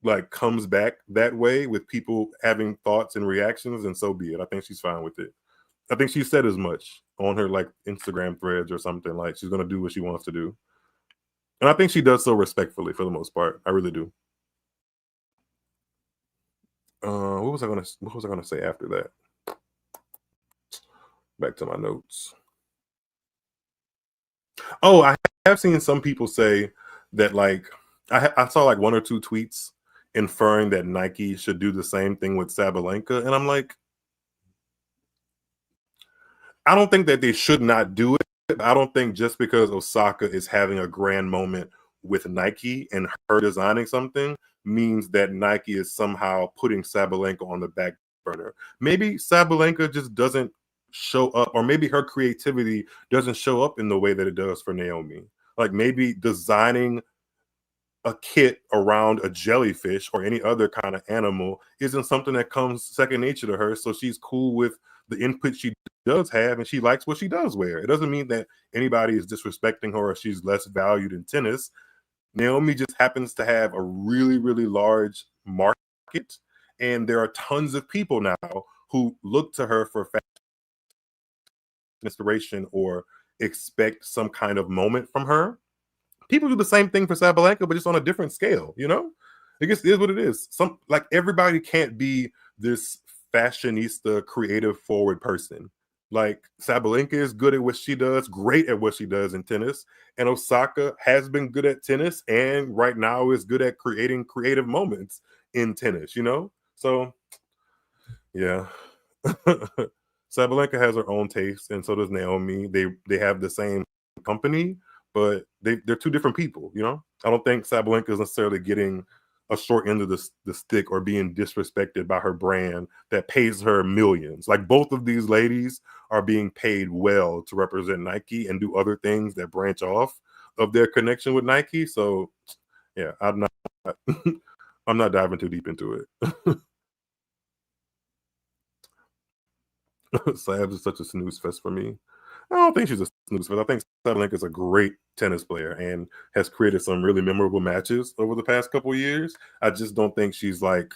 like comes back that way with people having thoughts and reactions, and so be it. I think she's fine with it. I think she said as much on her like Instagram threads or something, like she's going to do what she wants to do. And I think she does so respectfully for the most part. I really do. What was I going to say after that? Back to my notes. Oh, I have seen some people say that, like, I saw like 1 or 2 tweets inferring that Nike should do the same thing with Sabalenka. And I'm like, I don't think that they should not do it. I don't think just because Osaka is having a grand moment with Nike and her designing something means that Nike is somehow putting Sabalenka on the back burner. Maybe Sabalenka just doesn't show up, or maybe her creativity doesn't show up in the way that it does for Naomi. Like maybe designing a kit around a jellyfish or any other kind of animal isn't something that comes second nature to her. So she's cool with the input she does have, and she likes what she does wear. It doesn't mean that anybody is disrespecting her or she's less valued in tennis. Naomi just happens to have a really, really large market, and there are tons of people now who look to her for fashion inspiration or expect some kind of moment from her. People do the same thing for Sabalenka, but just on a different scale, It just is what it is. Like everybody can't be this fashionista, creative forward person. Like Sabalenka is good at what she does, great at what she does in tennis, and Osaka has been good at tennis, and right now is good at creating creative moments in tennis. So yeah. Sabalenka has her own taste, and so does Naomi. They have the same company, but they're two different people. I don't think Sabalenka is necessarily getting a short end of the stick or being disrespected by her brand that pays her millions. Like both of these ladies are being paid well to represent Nike and do other things that branch off of their connection with Nike. So yeah, I'm not diving too deep into it. Sabs is such a snooze fest for me. I don't think she's a snooze fest. I think Sabalenka is a great tennis player and has created some really memorable matches over the past couple of years. I just don't think she's like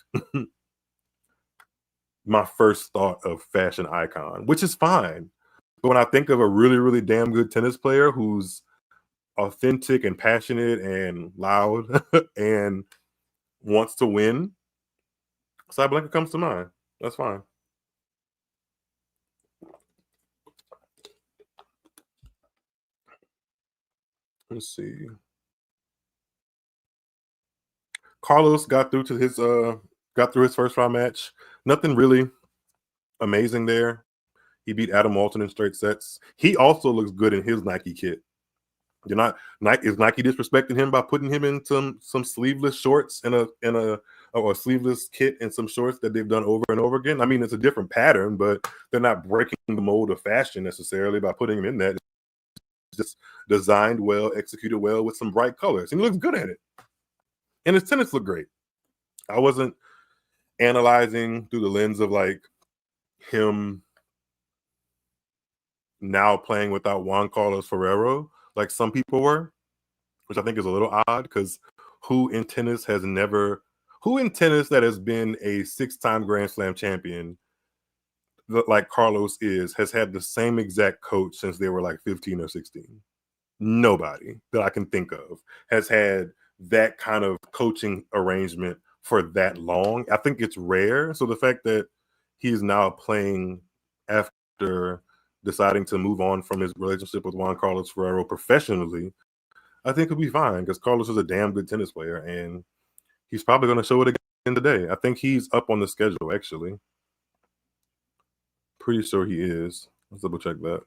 my first thought of fashion icon, which is fine. But when I think of a really, really damn good tennis player who's authentic and passionate and loud and wants to win, Sabalenka comes to mind. That's fine. Let's see. Carlos got through his first round match. Nothing really amazing there. He beat Adam Walton in straight sets. He also looks good in his Nike kit. Is Nike disrespecting him by putting him in some sleeveless shorts and a sleeveless kit and some shorts that they've done over and over again? I mean, it's a different pattern, but they're not breaking the mold of fashion necessarily by putting him in that. It's just designed well, executed well with some bright colors, and he looks good at it. And his tennis looked great. I wasn't analyzing through the lens of like him now playing without Juan Carlos Ferrero, like some people were, which I think is a little odd because who in tennis that has been a 6-time Grand Slam champion, like Carlos has had the same exact coach since they were like 15 or 16. Nobody that I can think of has had that kind of coaching arrangement for that long. I think it's rare. So the fact that he's now playing after deciding to move on from his relationship with Juan Carlos Ferrero professionally, I think he'll be fine because Carlos is a damn good tennis player and he's probably going to show it again today. I think he's up on the schedule, actually. Pretty sure he is. Let's double check that.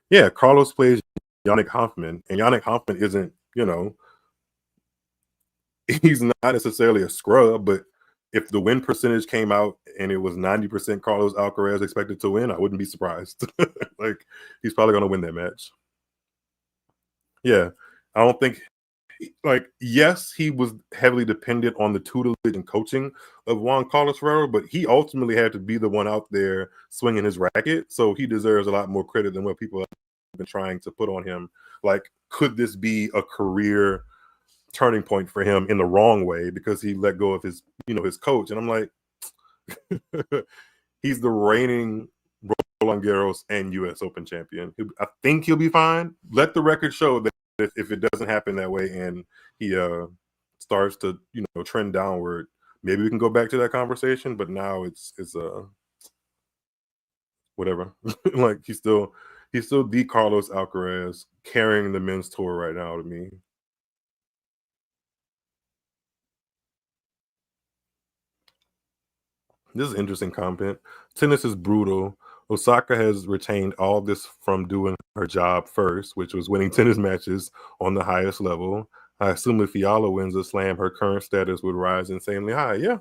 Yeah, Carlos plays Yannick Hanfmann, and Yannick Hanfmann isn't, he's not necessarily a scrub, but if the win percentage came out and it was 90% Carlos Alcaraz expected to win, I wouldn't be surprised. Like, he's probably going to win that match. Yeah, I don't think, like, yes, he was heavily dependent on the tutelage and coaching of Juan Carlos Ferrero, but he ultimately had to be the one out there swinging his racket. So he deserves a lot more credit than what people have been trying to put on him. Like, could this be a career turning point for him in the wrong way because he let go of his, his coach? And I'm like, he's the reigning Roland Garros and U.S. Open champion. I think he'll be fine. Let the record show that if it doesn't happen that way and he starts to trend downward, maybe we can go back to that conversation. But now it's whatever. Like, he's still the Carlos Alcaraz carrying the men's tour right now to me. This is interesting content. Tennis is brutal. Osaka has retained all this from doing her job first, which was winning tennis matches on the highest level. I assume if Fiala wins a slam, her current status would rise insanely high. Yeah,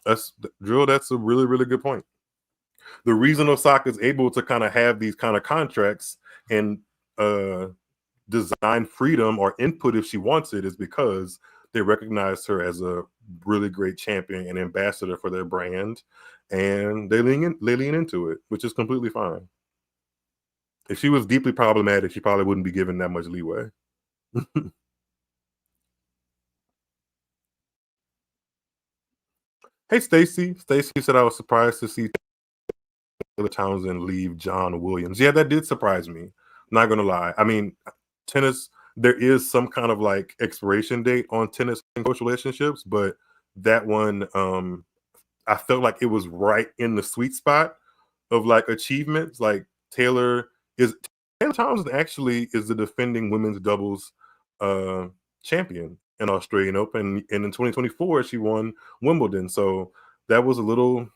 that's Drill. That's a really, really good point. The reason Osaka is able to kind of have these kind of contracts and design freedom or input if she wants it is because they recognize her as a really great champion and ambassador for their brand, and they lean into it, which is completely fine. If she was deeply problematic, she probably wouldn't be given that much leeway. Hey, Stacy. Stacy said I was surprised to see Taylor Townsend leave John Williams. Yeah, that did surprise me. Not gonna lie. I mean, tennis, there is some kind of like expiration date on tennis and coach relationships, but that one, I felt like it was right in the sweet spot of like achievements. Like, Taylor Townsend actually is the defending women's doubles champion in Australian Open, and in 2024 she won Wimbledon. So that was a little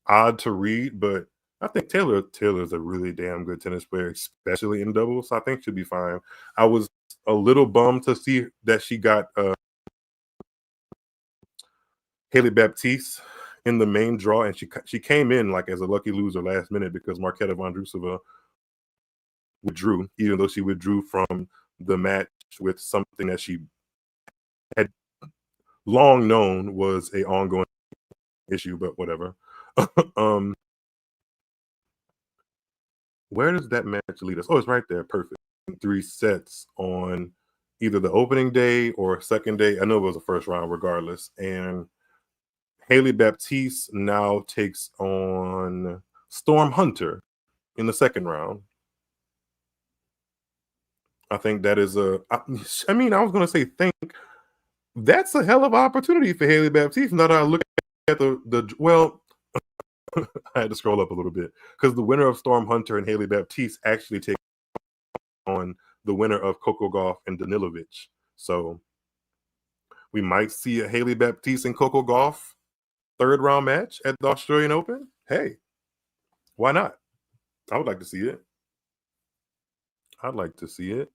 odd to read, but I think Taylor's a really damn good tennis player, especially in doubles. So I think she'll be fine. I was a little bummed to see that she got Haley Baptiste in the main draw, and she came in like as a lucky loser last minute because Marketa Vondrousova withdrew, even though she withdrew from the match with something that she had long known was a ongoing issue, but whatever. Where does that match lead us? Oh, it's right there. Perfect. 3 sets on either the opening day or second day. I know it was the first round regardless. And Haley Baptiste now takes on Storm Hunter in the second round. I think that is I was going to say that's a hell of an opportunity for Haley Baptiste. Now that I look at well, I had to scroll up a little bit because the winner of Storm Hunter and Haley Baptiste actually take on the winner of Coco Gauff and Danilovic. So we might see a Haley Baptiste and Coco Gauff third round match at the Australian Open. Hey, why not? I would like to see it. I'd like to see it.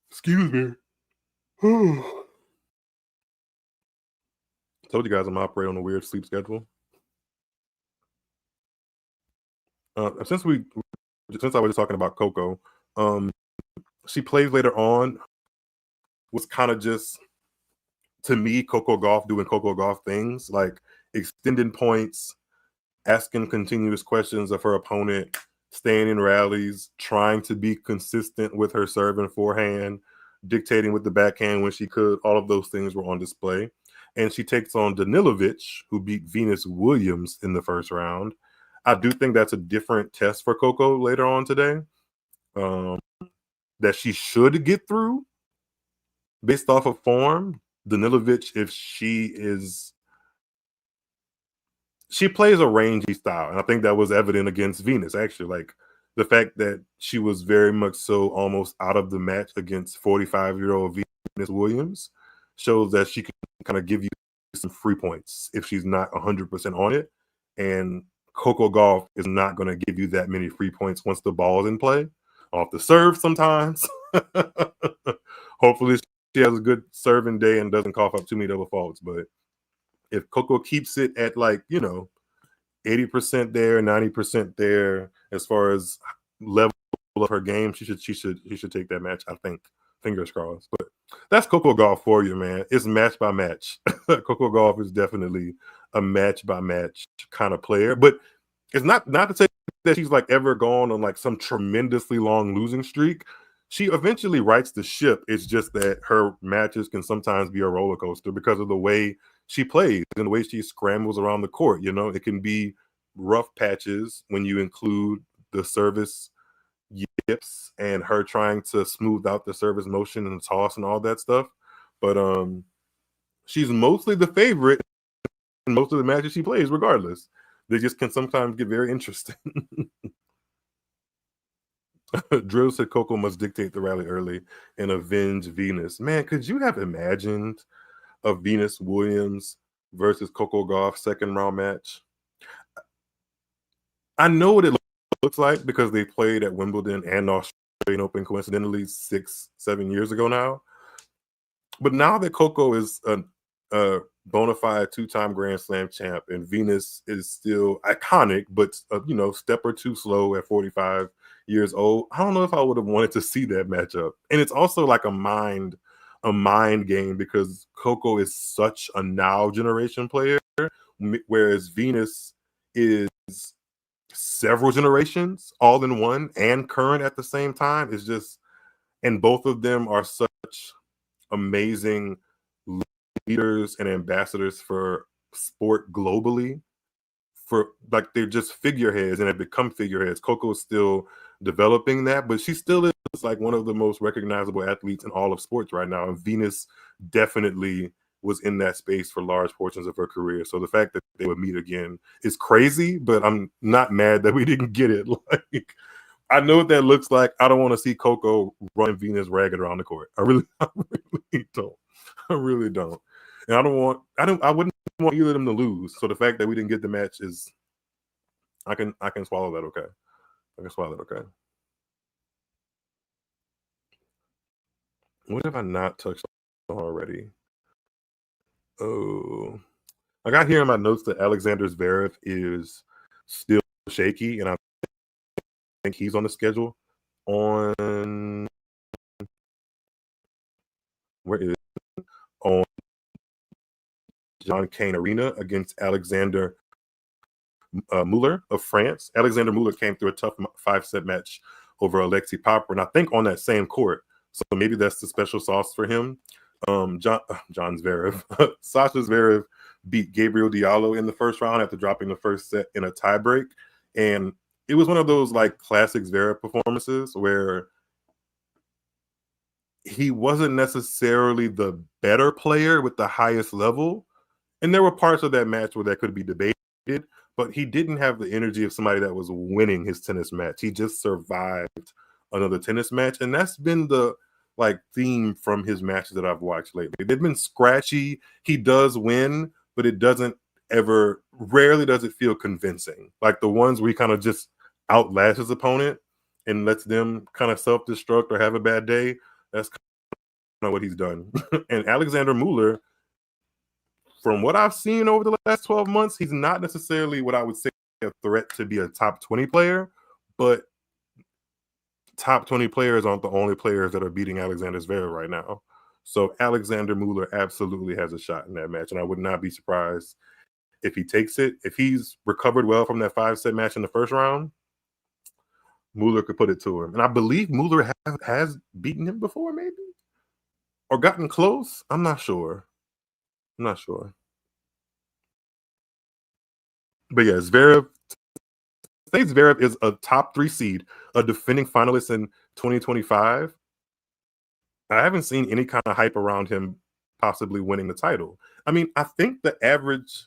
Excuse me. Told you guys I'm operating on a weird sleep schedule. Since I was just talking about Coco, she plays later on. Was kind of just, to me, Coco Gauff doing Coco Gauff things, like extending points, asking continuous questions of her opponent, staying in rallies, trying to be consistent with her serve and forehand, dictating with the backhand when she could. All of those things were on display. And she takes on Danilovic, who beat Venus Williams in the first round. I do think that's a different test for Coco later on today, that she should get through based off of form. Danilovic, if she plays a rangy style, and I think that was evident against Venus. Actually, like the fact that she was very much so almost out of the match against 45-year-old Venus Williams shows that she can kind of give you some free points if she's not 100% on it. And Coco Gauff is not going to give you that many free points once the ball's in play. Off the serve sometimes. Hopefully she has a good serving day and doesn't cough up too many double faults. But if Coco keeps it at 80% there, 90% there, as far as level of her game, she should take that match, I think. Fingers crossed. But that's Coco Gauff for you, man. It's match by match. Coco Gauff is definitely a match by match kind of player. But it's not to say that she's ever gone on some tremendously long losing streak. She eventually rights the ship. It's just that her matches can sometimes be a roller coaster because of the way she plays and the way she scrambles around the court. It can be rough patches when you include the service yips and her trying to smooth out the service motion and the toss and all that stuff. But she's mostly the favorite in most of the matches she plays, regardless. They just can sometimes get very interesting. Drill said Coco must dictate the rally early and avenge Venus. Man, could you have imagined a Venus Williams versus Coco Gauff second round match? I know what it looks like because they played at Wimbledon and Australian Open coincidentally 6-7 years ago now. But now that Coco is a bona fide two-time Grand Slam champ and Venus is still iconic, but step or two slow at 45 years old, I don't know if I would have wanted to see that matchup. And it's also like a mind game because Coco is such a now generation player, whereas Venus is several generations all in one and current at the same time. It's just, and both of them are such amazing leaders and ambassadors for sport globally. They're just figureheads and have become figureheads. Coco is still developing that, but she still is one of the most recognizable athletes in all of sports right now. And Venus definitely was in that space for large portions of her career. So the fact that they would meet again is crazy, but I'm not mad that we didn't get it. I know what that looks like. I don't want to see Coco running Venus ragged around the court. I really don't. I really don't. And I wouldn't want either of them to lose. So the fact that we didn't get the match is, I can swallow that. Okay. I can swallow that. Okay. What have I not touched on already? Oh, I got here in my notes that Alexander Zverev is still shaky, and I think he's on the schedule on on John Cain Arena against Alexander Muller of France. Alexander Muller came through a tough 5-set match over Alexei Popper, and I think on that same court. So maybe that's the special sauce for him. John Zverev, Sasha Zverev beat Gabriel Diallo in the first round after dropping the first set in a tiebreak, and it was one of those classic Zverev performances where he wasn't necessarily the better player with the highest level, and there were parts of that match where that could be debated, but he didn't have the energy of somebody that was winning his tennis match. He just survived another tennis match, and that's been the theme from his matches that I've watched lately. They've been scratchy. He does win, but it rarely does it feel convincing. The ones where he kind of just outlasts his opponent and lets them kind of self-destruct or have a bad day. That's kind of what he's done. And Alexander Muller, from what I've seen over the last 12 months, he's not necessarily what I would say a threat to be a top 20 player, but top 20 players aren't the only players that are beating Alexander Zverev right now. So Alexander Muller absolutely has a shot in that match, and I would not be surprised if he takes it. If he's recovered well from that 5-set match in the first round, Muller could put it to him. And I believe Muller has beaten him before, maybe? Or gotten close? I'm not sure. But yeah, Zverev say Zverev is a top 3 seed, a defending finalist in 2025. I haven't seen any kind of hype around him possibly winning the title. I mean, I think the average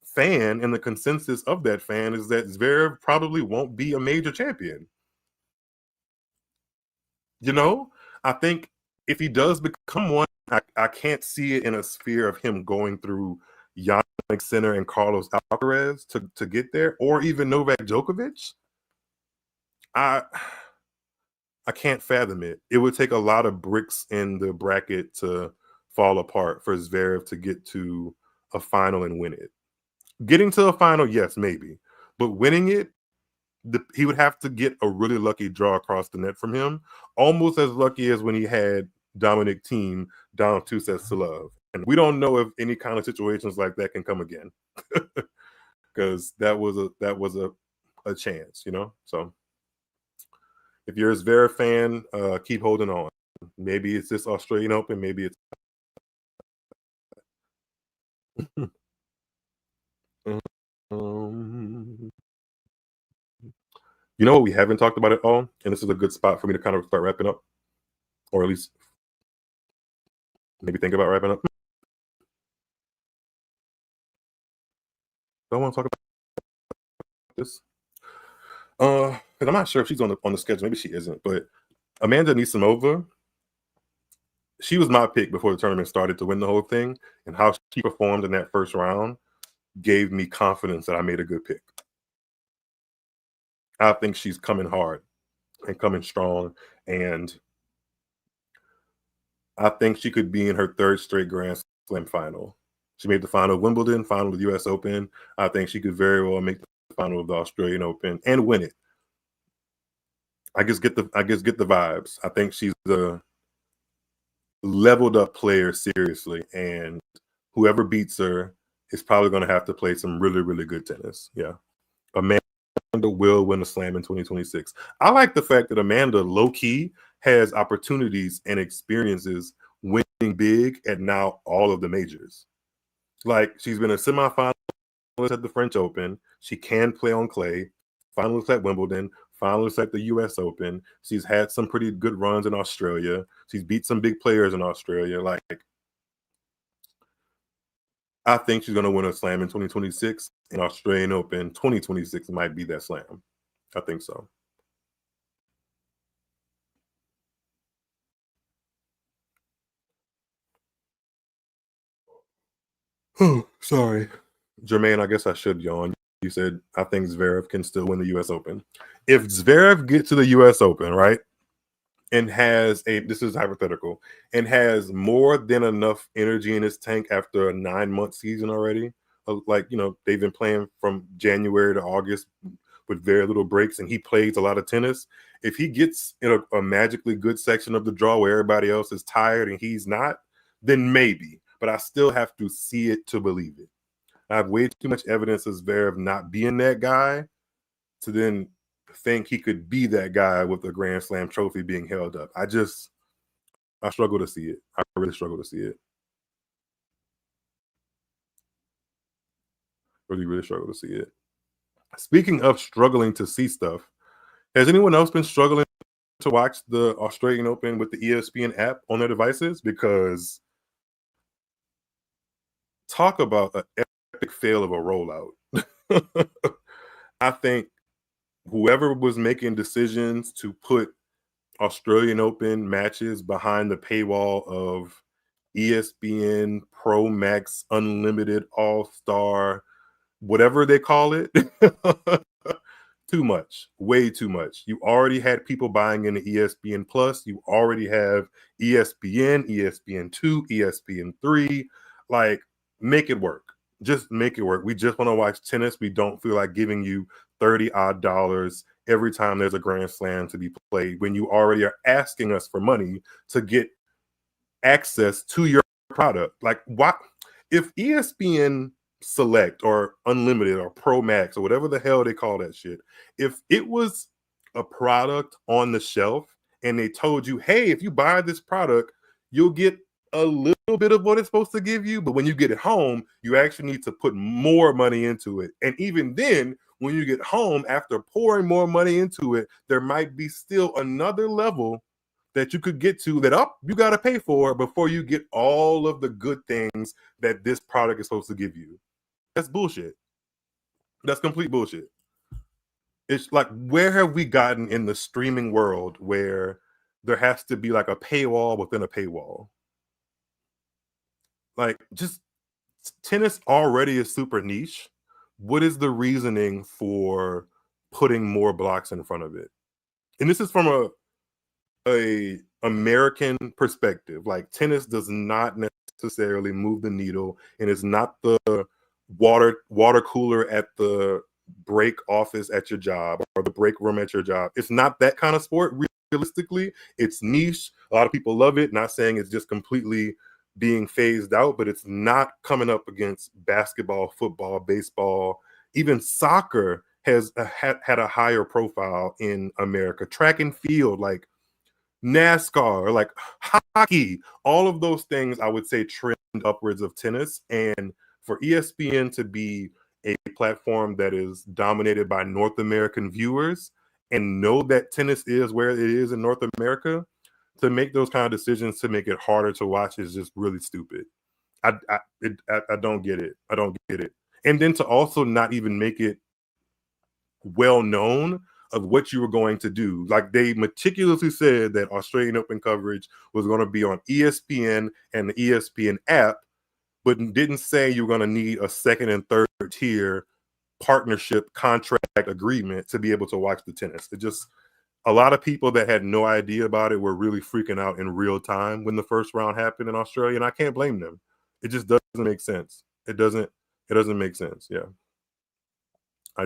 fan and the consensus of that fan is that Zverev probably won't be a major champion. You know, I think if he does become one, I can't see it in a sphere of him going through Yannick Sinner and Carlos Alcaraz to get there, or even Novak Djokovic. I can't fathom it. It would take a lot of bricks in the bracket to fall apart for Zverev to get to a final and win it. Getting to a final, yes, maybe. But winning it, he would have to get a really lucky draw across the net from him, almost as lucky as when he had Dominic Thiem down 2 sets to love. And we don't know if any kind of situations like that can come again, because that was a chance, you know. So if you're a Zverev fan, keep holding on. Maybe it's this Australian Open, maybe it's you know what we haven't talked about at all, and this is a good spot for me to kind of start wrapping up, or at least maybe think about wrapping up. Do I want to talk about this? Because I'm not sure if she's on the schedule. Maybe she isn't. But Amanda Anisimova, she was my pick before the tournament started to win the whole thing, and how she performed in that first round gave me confidence that I made a good pick. I think she's coming hard and coming strong, and I think she could be in her 3rd straight Grand Slam final. She made the final of Wimbledon, final of the U.S. Open. I think she could very well make the final of the Australian Open and win it. I just get the vibes. I think she's a leveled up player, seriously, and whoever beats her is probably going to have to play some really, really good tennis. Yeah. Amanda will win a slam in 2026. I like the fact that Amanda low-key has opportunities and experiences winning big at now all of the majors. Like, she's been a semifinalist at the French Open. She can play on clay. Finalist at Wimbledon. Finalist at the U.S. Open. She's had some pretty good runs in Australia. She's beat some big players in Australia. Like, I think she's going to win a slam in 2026. And Australian Open 2026 might be that slam. I think so. Oh, sorry. Jermaine, I guess I should yawn. You said, I think Zverev can still win the U.S. Open. If Zverev gets to the U.S. Open, right, and has this is hypothetical, and has more than enough energy in his tank after a 9-month season already, like, you know, they've been playing from January to August with very little breaks, and he plays a lot of tennis. If he gets in a magically good section of the draw where everybody else is tired and he's not, then maybe. But I still have to see it to believe it. I have way too much evidence of Zverev not being that guy to then think he could be that guy with a Grand Slam trophy being held up. I struggle to see it. I really struggle to see it. Really, really struggle to see it. Speaking of struggling to see stuff, has anyone else been struggling to watch the Australian Open with the ESPN app on their devices? Because talk about an epic fail of a rollout. I think whoever was making decisions to put Australian Open matches behind the paywall of ESPN Pro Max Unlimited All-Star, whatever they call it, too much, way too much. You already had people buying into ESPN Plus. You already have ESPN, ESPN2, ESPN3. Like, make it work. Just make it work. We just want to watch tennis. We don't feel like giving you $30 every time there's a Grand Slam to be played when you already are asking us for money to get access to your product. Like, why? If ESPN Select or Unlimited or Pro Max or whatever the hell they call that shit, if it was a product on the shelf and they told you, hey, if you buy this product, you'll get a little bit of what it's supposed to give you, but when you get it home, you actually need to put more money into it. And even then, when you get home, after pouring more money into it, there might be still another level that you could get to that you got to pay for before you get all of the good things that this product is supposed to give you. That's bullshit. That's complete bullshit. It's like, where have we gotten in the streaming world where there has to be like a paywall within a paywall? Like, just tennis already is super niche. What is the reasoning for putting more blocks in front of it? And this is from a American perspective. Like, tennis does not necessarily move the needle, and it's not the water cooler at the break office at your job or the break room at your job. It's not that kind of sport. Realistically, it's niche. A lot of people love it. Not saying it's just completely being phased out, but it's not coming up against basketball, football, baseball, even soccer has had a higher profile in America. Track and field, like NASCAR, like hockey, all of those things I would say trend upwards of tennis. And for ESPN to be a platform that is dominated by North American viewers and know that tennis is where it is in North America, to make those kind of decisions to make it harder to watch is just really stupid. I don't get it. I don't get it. And then to also not even make it well known of what you were going to do. Like, they meticulously said that Australian Open coverage was going to be on ESPN and the ESPN app, but didn't say you're going to need a second and third tier partnership contract agreement to be able to watch the tennis. It just, a lot of people that had no idea about it were really freaking out in real time when the first round happened in Australia, and I can't blame them. It just doesn't make sense. It doesn't make sense. Yeah. I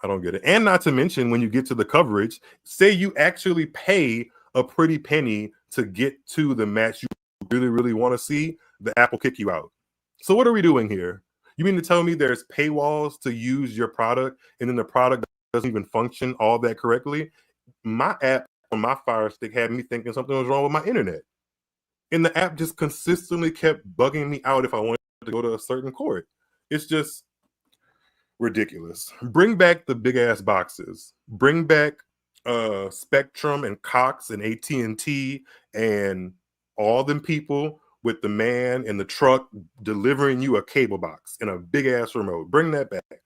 don't get it. And not to mention, when you get to the coverage, say you actually pay a pretty penny to get to the match you really, really want to see, the app will kick you out. So what are we doing here? You mean to tell me there's paywalls to use your product and then the product doesn't even function all that correctly? My app on my Fire Stick had me thinking something was wrong with my internet. And the app just consistently kept bugging me out if I wanted to go to a certain court. It's just ridiculous. Bring back the big ass boxes. Bring back Spectrum and Cox and AT&T and all them people with the man in the truck delivering you a cable box and a big ass remote. Bring that back.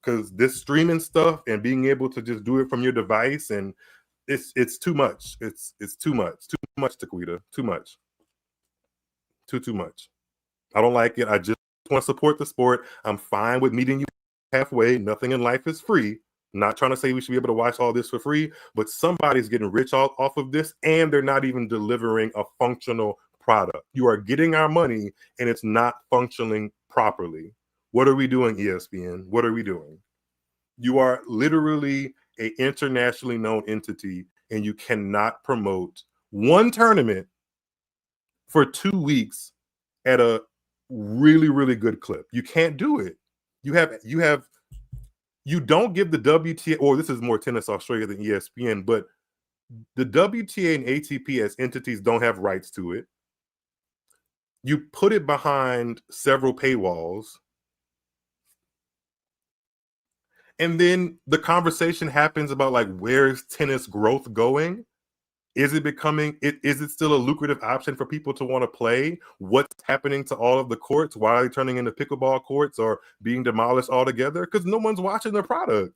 Because this streaming stuff and being able to just do it from your device, and it's too much. It's too much. Too much, Taquita. Too much. Too much. I don't like it. I just want to support the sport. I'm fine with meeting you halfway. Nothing in life is free. I'm not trying to say we should be able to watch all this for free, but somebody's getting rich off of this, and they're not even delivering a functional product. You are getting our money, and it's not functioning properly. What are we doing, ESPN? What are we doing? You are literally an internationally known entity, and you cannot promote one tournament for 2 weeks at a really, really good clip. You can't do it. You don't give the WTA, or this is more Tennis Australia than ESPN, but the WTA and ATP as entities don't have rights to it. You put it behind several paywalls. And then the conversation happens about, like, where's tennis growth going? Is it still a lucrative option for people to want to play? What's happening to all of the courts? Why are they turning into pickleball courts or being demolished altogether? Because no one's watching the product.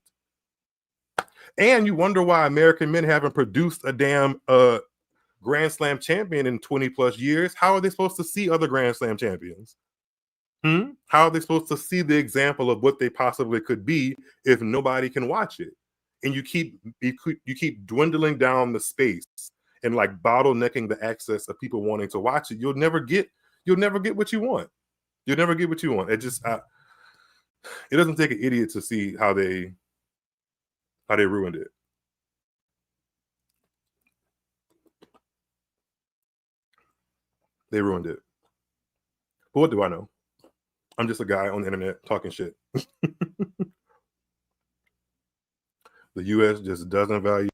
And you wonder why American men haven't produced a damn Grand Slam champion in 20 plus years. How are they supposed to see other Grand Slam champions? How are they supposed to see the example of what they possibly could be if nobody can watch it? And you keep dwindling down the space and, like, bottlenecking the access of people wanting to watch it. You'll never get what you want. You'll never get what you want. It doesn't take an idiot to see how they ruined it. They ruined it. But what do I know? I'm just a guy on the internet talking shit. The U.S. just doesn't value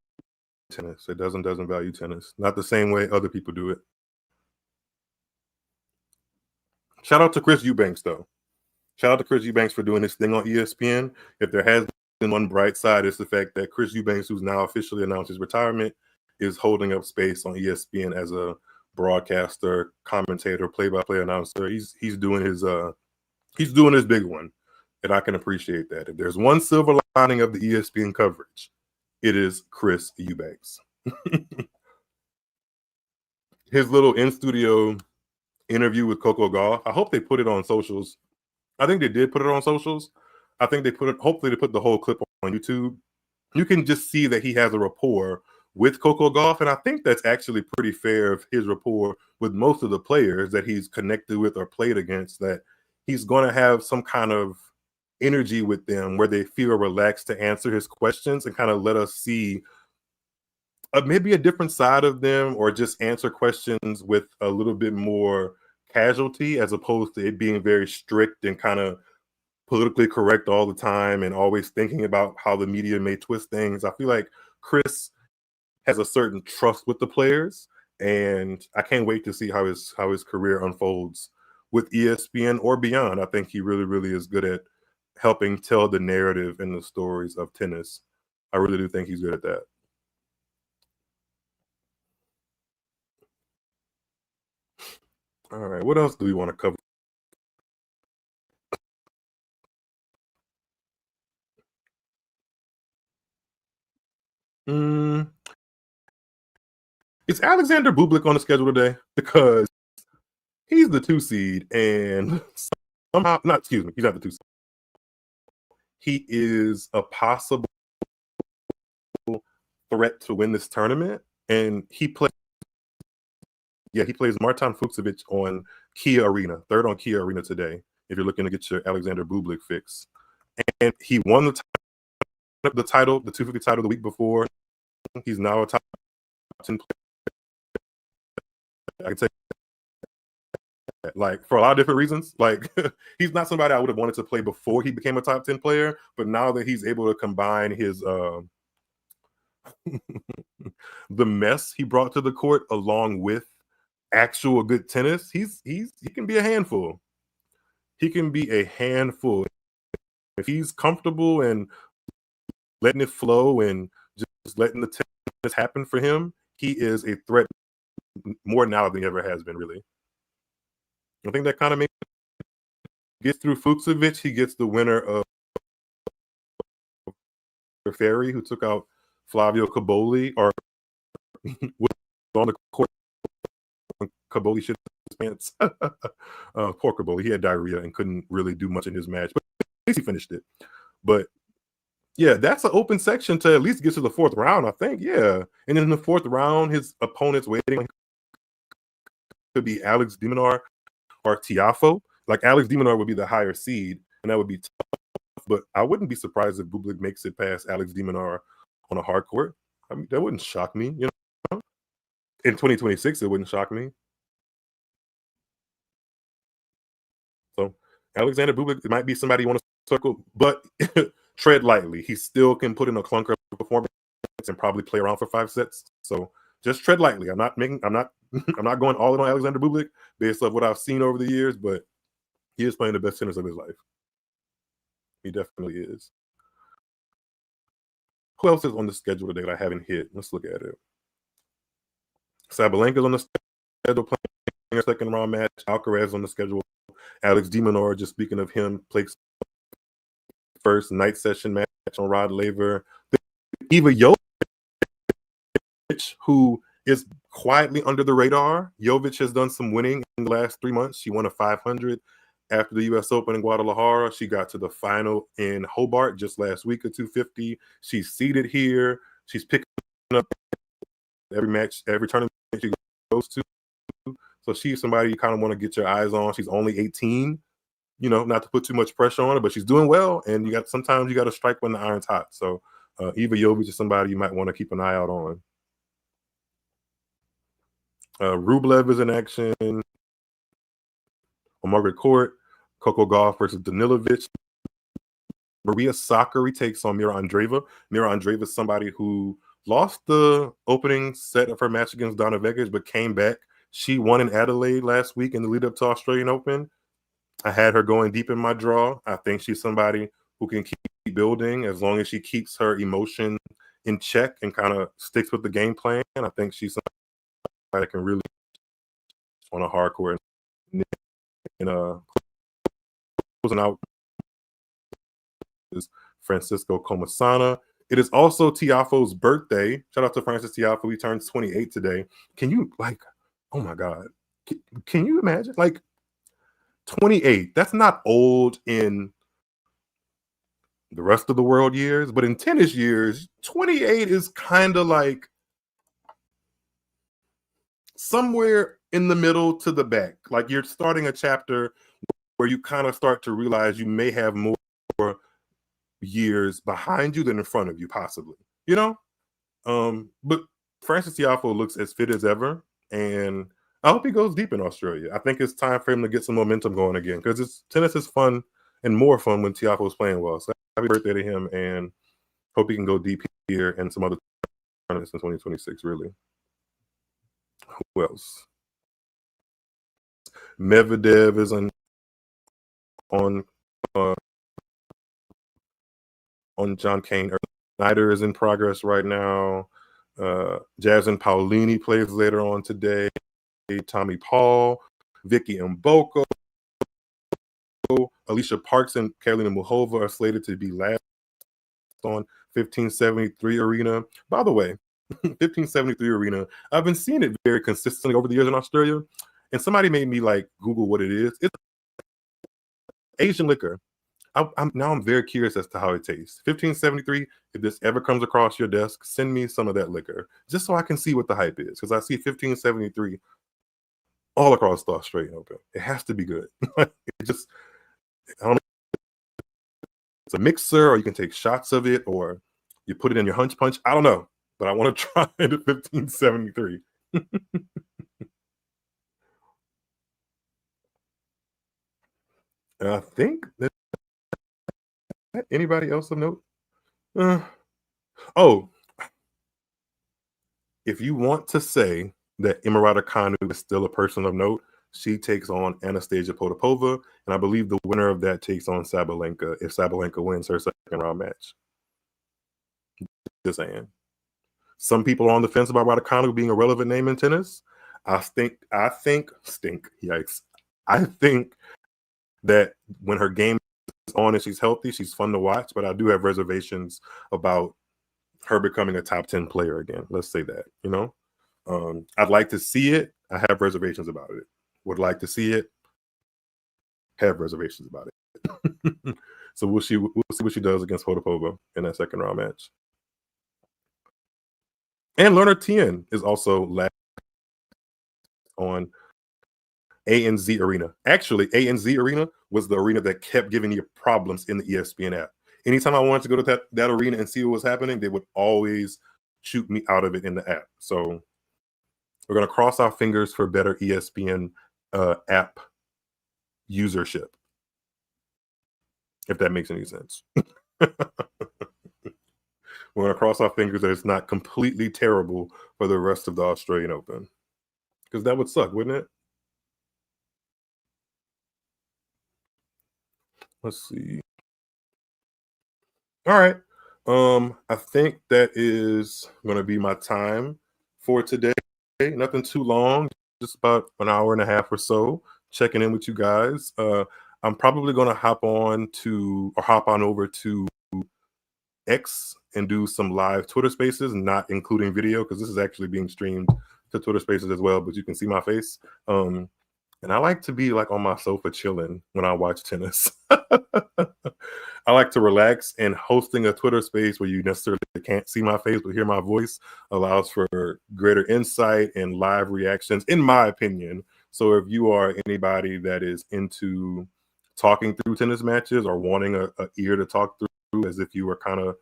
tennis. It doesn't value tennis. Not the same way other people do it. Shout out to Chris Eubanks, though. Shout out to Chris Eubanks for doing this thing on ESPN. If there has one bright side is the fact that Chris Eubanks, who's now officially announced his retirement, is holding up space on ESPN as a broadcaster, commentator, play-by-play announcer. He's doing his big one, and I can appreciate that. If there's one silver lining of the ESPN coverage, it is Chris Eubanks. His little in-studio interview with Coco Gauff, I hope they put it on socials. I think they did put it on socials. I think hopefully they put the whole clip on YouTube. You can just see that he has a rapport with Coco Gauff, and I think that's actually pretty fair of his rapport with most of the players that he's connected with or played against, that he's going to have some kind of energy with them where they feel relaxed to answer his questions and kind of let us see maybe a different side of them, or just answer questions with a little bit more casualty as opposed to it being very strict and kind of politically correct all the time and always thinking about how the media may twist things. I feel like Chris has a certain trust with the players, and I can't wait to see how his career unfolds with ESPN or beyond. I think he really, really is good at helping tell the narrative and the stories of tennis. I really do think he's good at that. All right, what else do we want to cover? Is Alexander Bublik on the schedule today? Because he's the 2 seed, and somehow, he's not the 2 seed. He is a possible threat to win this tournament, and he plays Martin Fucsovics on Kia Arena, third on Kia Arena today, if you're looking to get your Alexander Bublik fix. And he won the title, the 250 title the week before. He's now a top 10 player. I can tell you that, like, for a lot of different reasons. Like, he's not somebody I would have wanted to play before he became a top 10 player, but now that he's able to combine his the mess he brought to the court along with actual good tennis, he can be a handful. He can be a handful if he's comfortable and letting it flow and just letting the tennis happen for him. He is a threat more now than he ever has been, really. I think that kind of gets through Fucsovics. He gets the winner of Ferry, who took out Flavio Caboli, or was on the court. Caboli shit his pants. Poor Caboli. He had diarrhea and couldn't really do much in his match, but at least he finished it. But yeah, that's an open section to at least get to the 4th round, I think. Yeah. And in the 4th round, his opponents waiting could be Alex de Minaur or Tiafoe. Like, Alex de Minaur would be the higher seed, and that would be tough. But I wouldn't be surprised if Bublik makes it past Alex de Minaur on a hard court. I mean, that wouldn't shock me, you know. In 2026, it wouldn't shock me. So Alexander Bublik, it might be somebody you want to circle, but tread lightly. He still can put in a clunker performance and probably play around for 5 sets. So just tread lightly. I'm not going all in on Alexander Bublik based off what I've seen over the years, but he is playing the best tennis of his life. He definitely is. Who else is on the schedule today that I haven't hit? Let's look at it. Sabalenka's on the schedule playing a second round match. Alcaraz on the schedule. Alex de Minaur, just speaking of him, plays first night session match on Rod Laver. Eva Jovic, who is quietly under the radar. Jovic has done some winning in the last 3 months. She won a 500 after the U.S. Open in Guadalajara. She got to the final in Hobart just last week at 250. She's seeded here. She's picking up every match, every tournament she goes to. So she's somebody you kind of want to get your eyes on. She's only 18, you know, not to put too much pressure on her, but she's doing well. And sometimes you got to strike when the iron's hot. So Eva Jovic is somebody you might want to keep an eye out on. Rublev is in action on Margaret Court. Coco Gauff versus Danilovic. Maria Sakkari takes on Mira Andreeva. Mira Andreeva is somebody who lost the opening set of her match against Donna Vegas, but came back. She won in Adelaide last week in the lead up to Australian Open. I had her going deep in my draw. I think she's somebody who can keep building as long as she keeps her emotion in check and kind of sticks with the game plan. I think she's somebody that can really on a hardcore and closing out is Francisco Comasana. It is also Tiafoe's birthday. Shout out to Francis Tiafoe. He turns 28 today. Can you oh my God. Can you imagine? 28. That's not old in the rest of the world years, but in tennis years, 28 is kind of like somewhere in the middle to the back. Like you're starting a chapter where you kind of start to realize you may have more years behind you than in front of you, possibly, but Francis Tiafoe looks as fit as ever, and I hope he goes deep in Australia. I think it's time for him to get some momentum going again, because tennis is fun and more fun when Tiafoe's playing well. So happy birthday to him, and hope he can go deep here and some other tournaments in 2026. Really. Who else? Medvedev is on John Kane. Snyder is in progress right now. Jasmine Paolini plays later on today. Tommy Paul, Vicky Mboko, Alicia Parks, and Karolina Muchova are slated to be last on 1573 Arena. By the way, 1573 Arena, I've been seeing it very consistently over the years in Australia, and somebody made me Google what it is. It's Asian liquor. I'm very curious as to how it tastes. 1573, if this ever comes across your desk, send me some of that liquor, just so I can see what the hype is, because I see 1573 all across the Australian Open. It has to be good. I don't know. It's a mixer, or you can take shots of it, or you put it in your hunch punch. I don't know, but I want to try it at 1573. And I think that anybody else of note? If you want to say that Emirata Kanu is still a person of note, she takes on Anastasia Potapova, and I believe the winner of that takes on Sabalenka if Sabalenka wins her second round match. Just saying. Some people are on the fence about Raducanu being a relevant name in tennis. I think that when her game is on and she's healthy, she's fun to watch, but I do have reservations about her becoming a top 10 player again. Let's say that, I'd like to see it. I have reservations about it. Would like to see it. Have reservations about it. So we'll see what she does against Potapova in that second round match. And Lerner Tien is also last on ANZ Arena. Actually, ANZ Arena was the arena that kept giving you problems in the ESPN app. Anytime I wanted to go to that arena and see what was happening, they would always shoot me out of it in the app. So we're going to cross our fingers for better ESPN app usership, if that makes any sense. We're going to cross our fingers that it's not completely terrible for the rest of the Australian Open, because that would suck, wouldn't it? Let's see. All right. I think that is going to be my time for today. Nothing too long, just about an hour and a half or so, checking in with you guys. I'm probably going to hop on over to X and do some live Twitter Spaces, not including video, because this is actually being streamed to Twitter Spaces as well, but you can see my face. And I like to be on my sofa chilling when I watch tennis. I like to relax, and hosting a Twitter space where you necessarily can't see my face but hear my voice allows for greater insight and live reactions, in my opinion. So if you are anybody that is into talking through tennis matches or wanting a ear to talk through as if you were kind of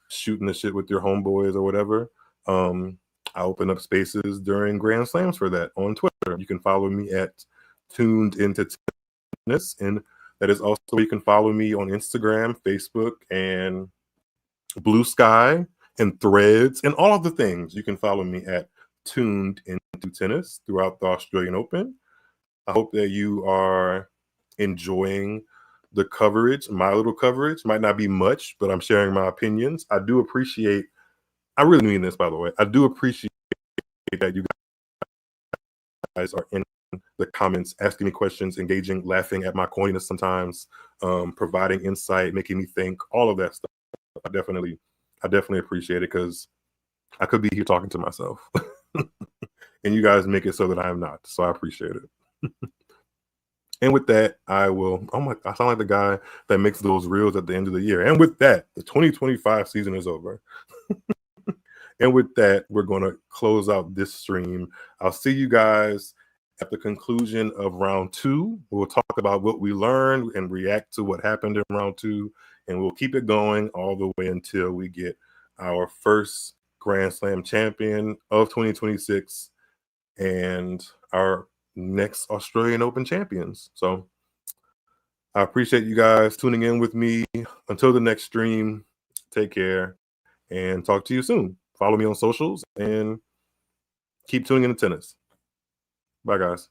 shooting the shit with your homeboys or whatever, I open up spaces during Grand Slams for that on Twitter. You can follow me at Tuned Into Tennis, and that is also where you can follow me on Instagram, Facebook, and Blue Sky, and Threads, and all of the things. You can follow me at Tuned Into Tennis throughout the Australian Open. I hope that you are enjoying the coverage. My little coverage might not be much, but I'm sharing my opinions. I do appreciate, I really mean this, by the way, I do appreciate that you guys are in the comments, asking me questions, engaging, laughing at my corniness sometimes, providing insight, making me think, all of that stuff. I definitely appreciate it, because I could be here talking to myself. And you guys make it so that I am not. So I appreciate it. And with that, I will, oh my, I sound like the guy that makes those reels at the end of the year. And with that, the 2025 season is over. And with that, we're going to close out this stream. I'll see you guys at the conclusion of round 2. We'll talk about what we learned and react to what happened in round 2. And we'll keep it going all the way until we get our first Grand Slam champion of 2026 and our next Australian Open champions. So I appreciate you guys tuning in with me. Until the next stream, take care and talk to you soon. Follow me on socials and keep tuning in to tennis. Bye, guys.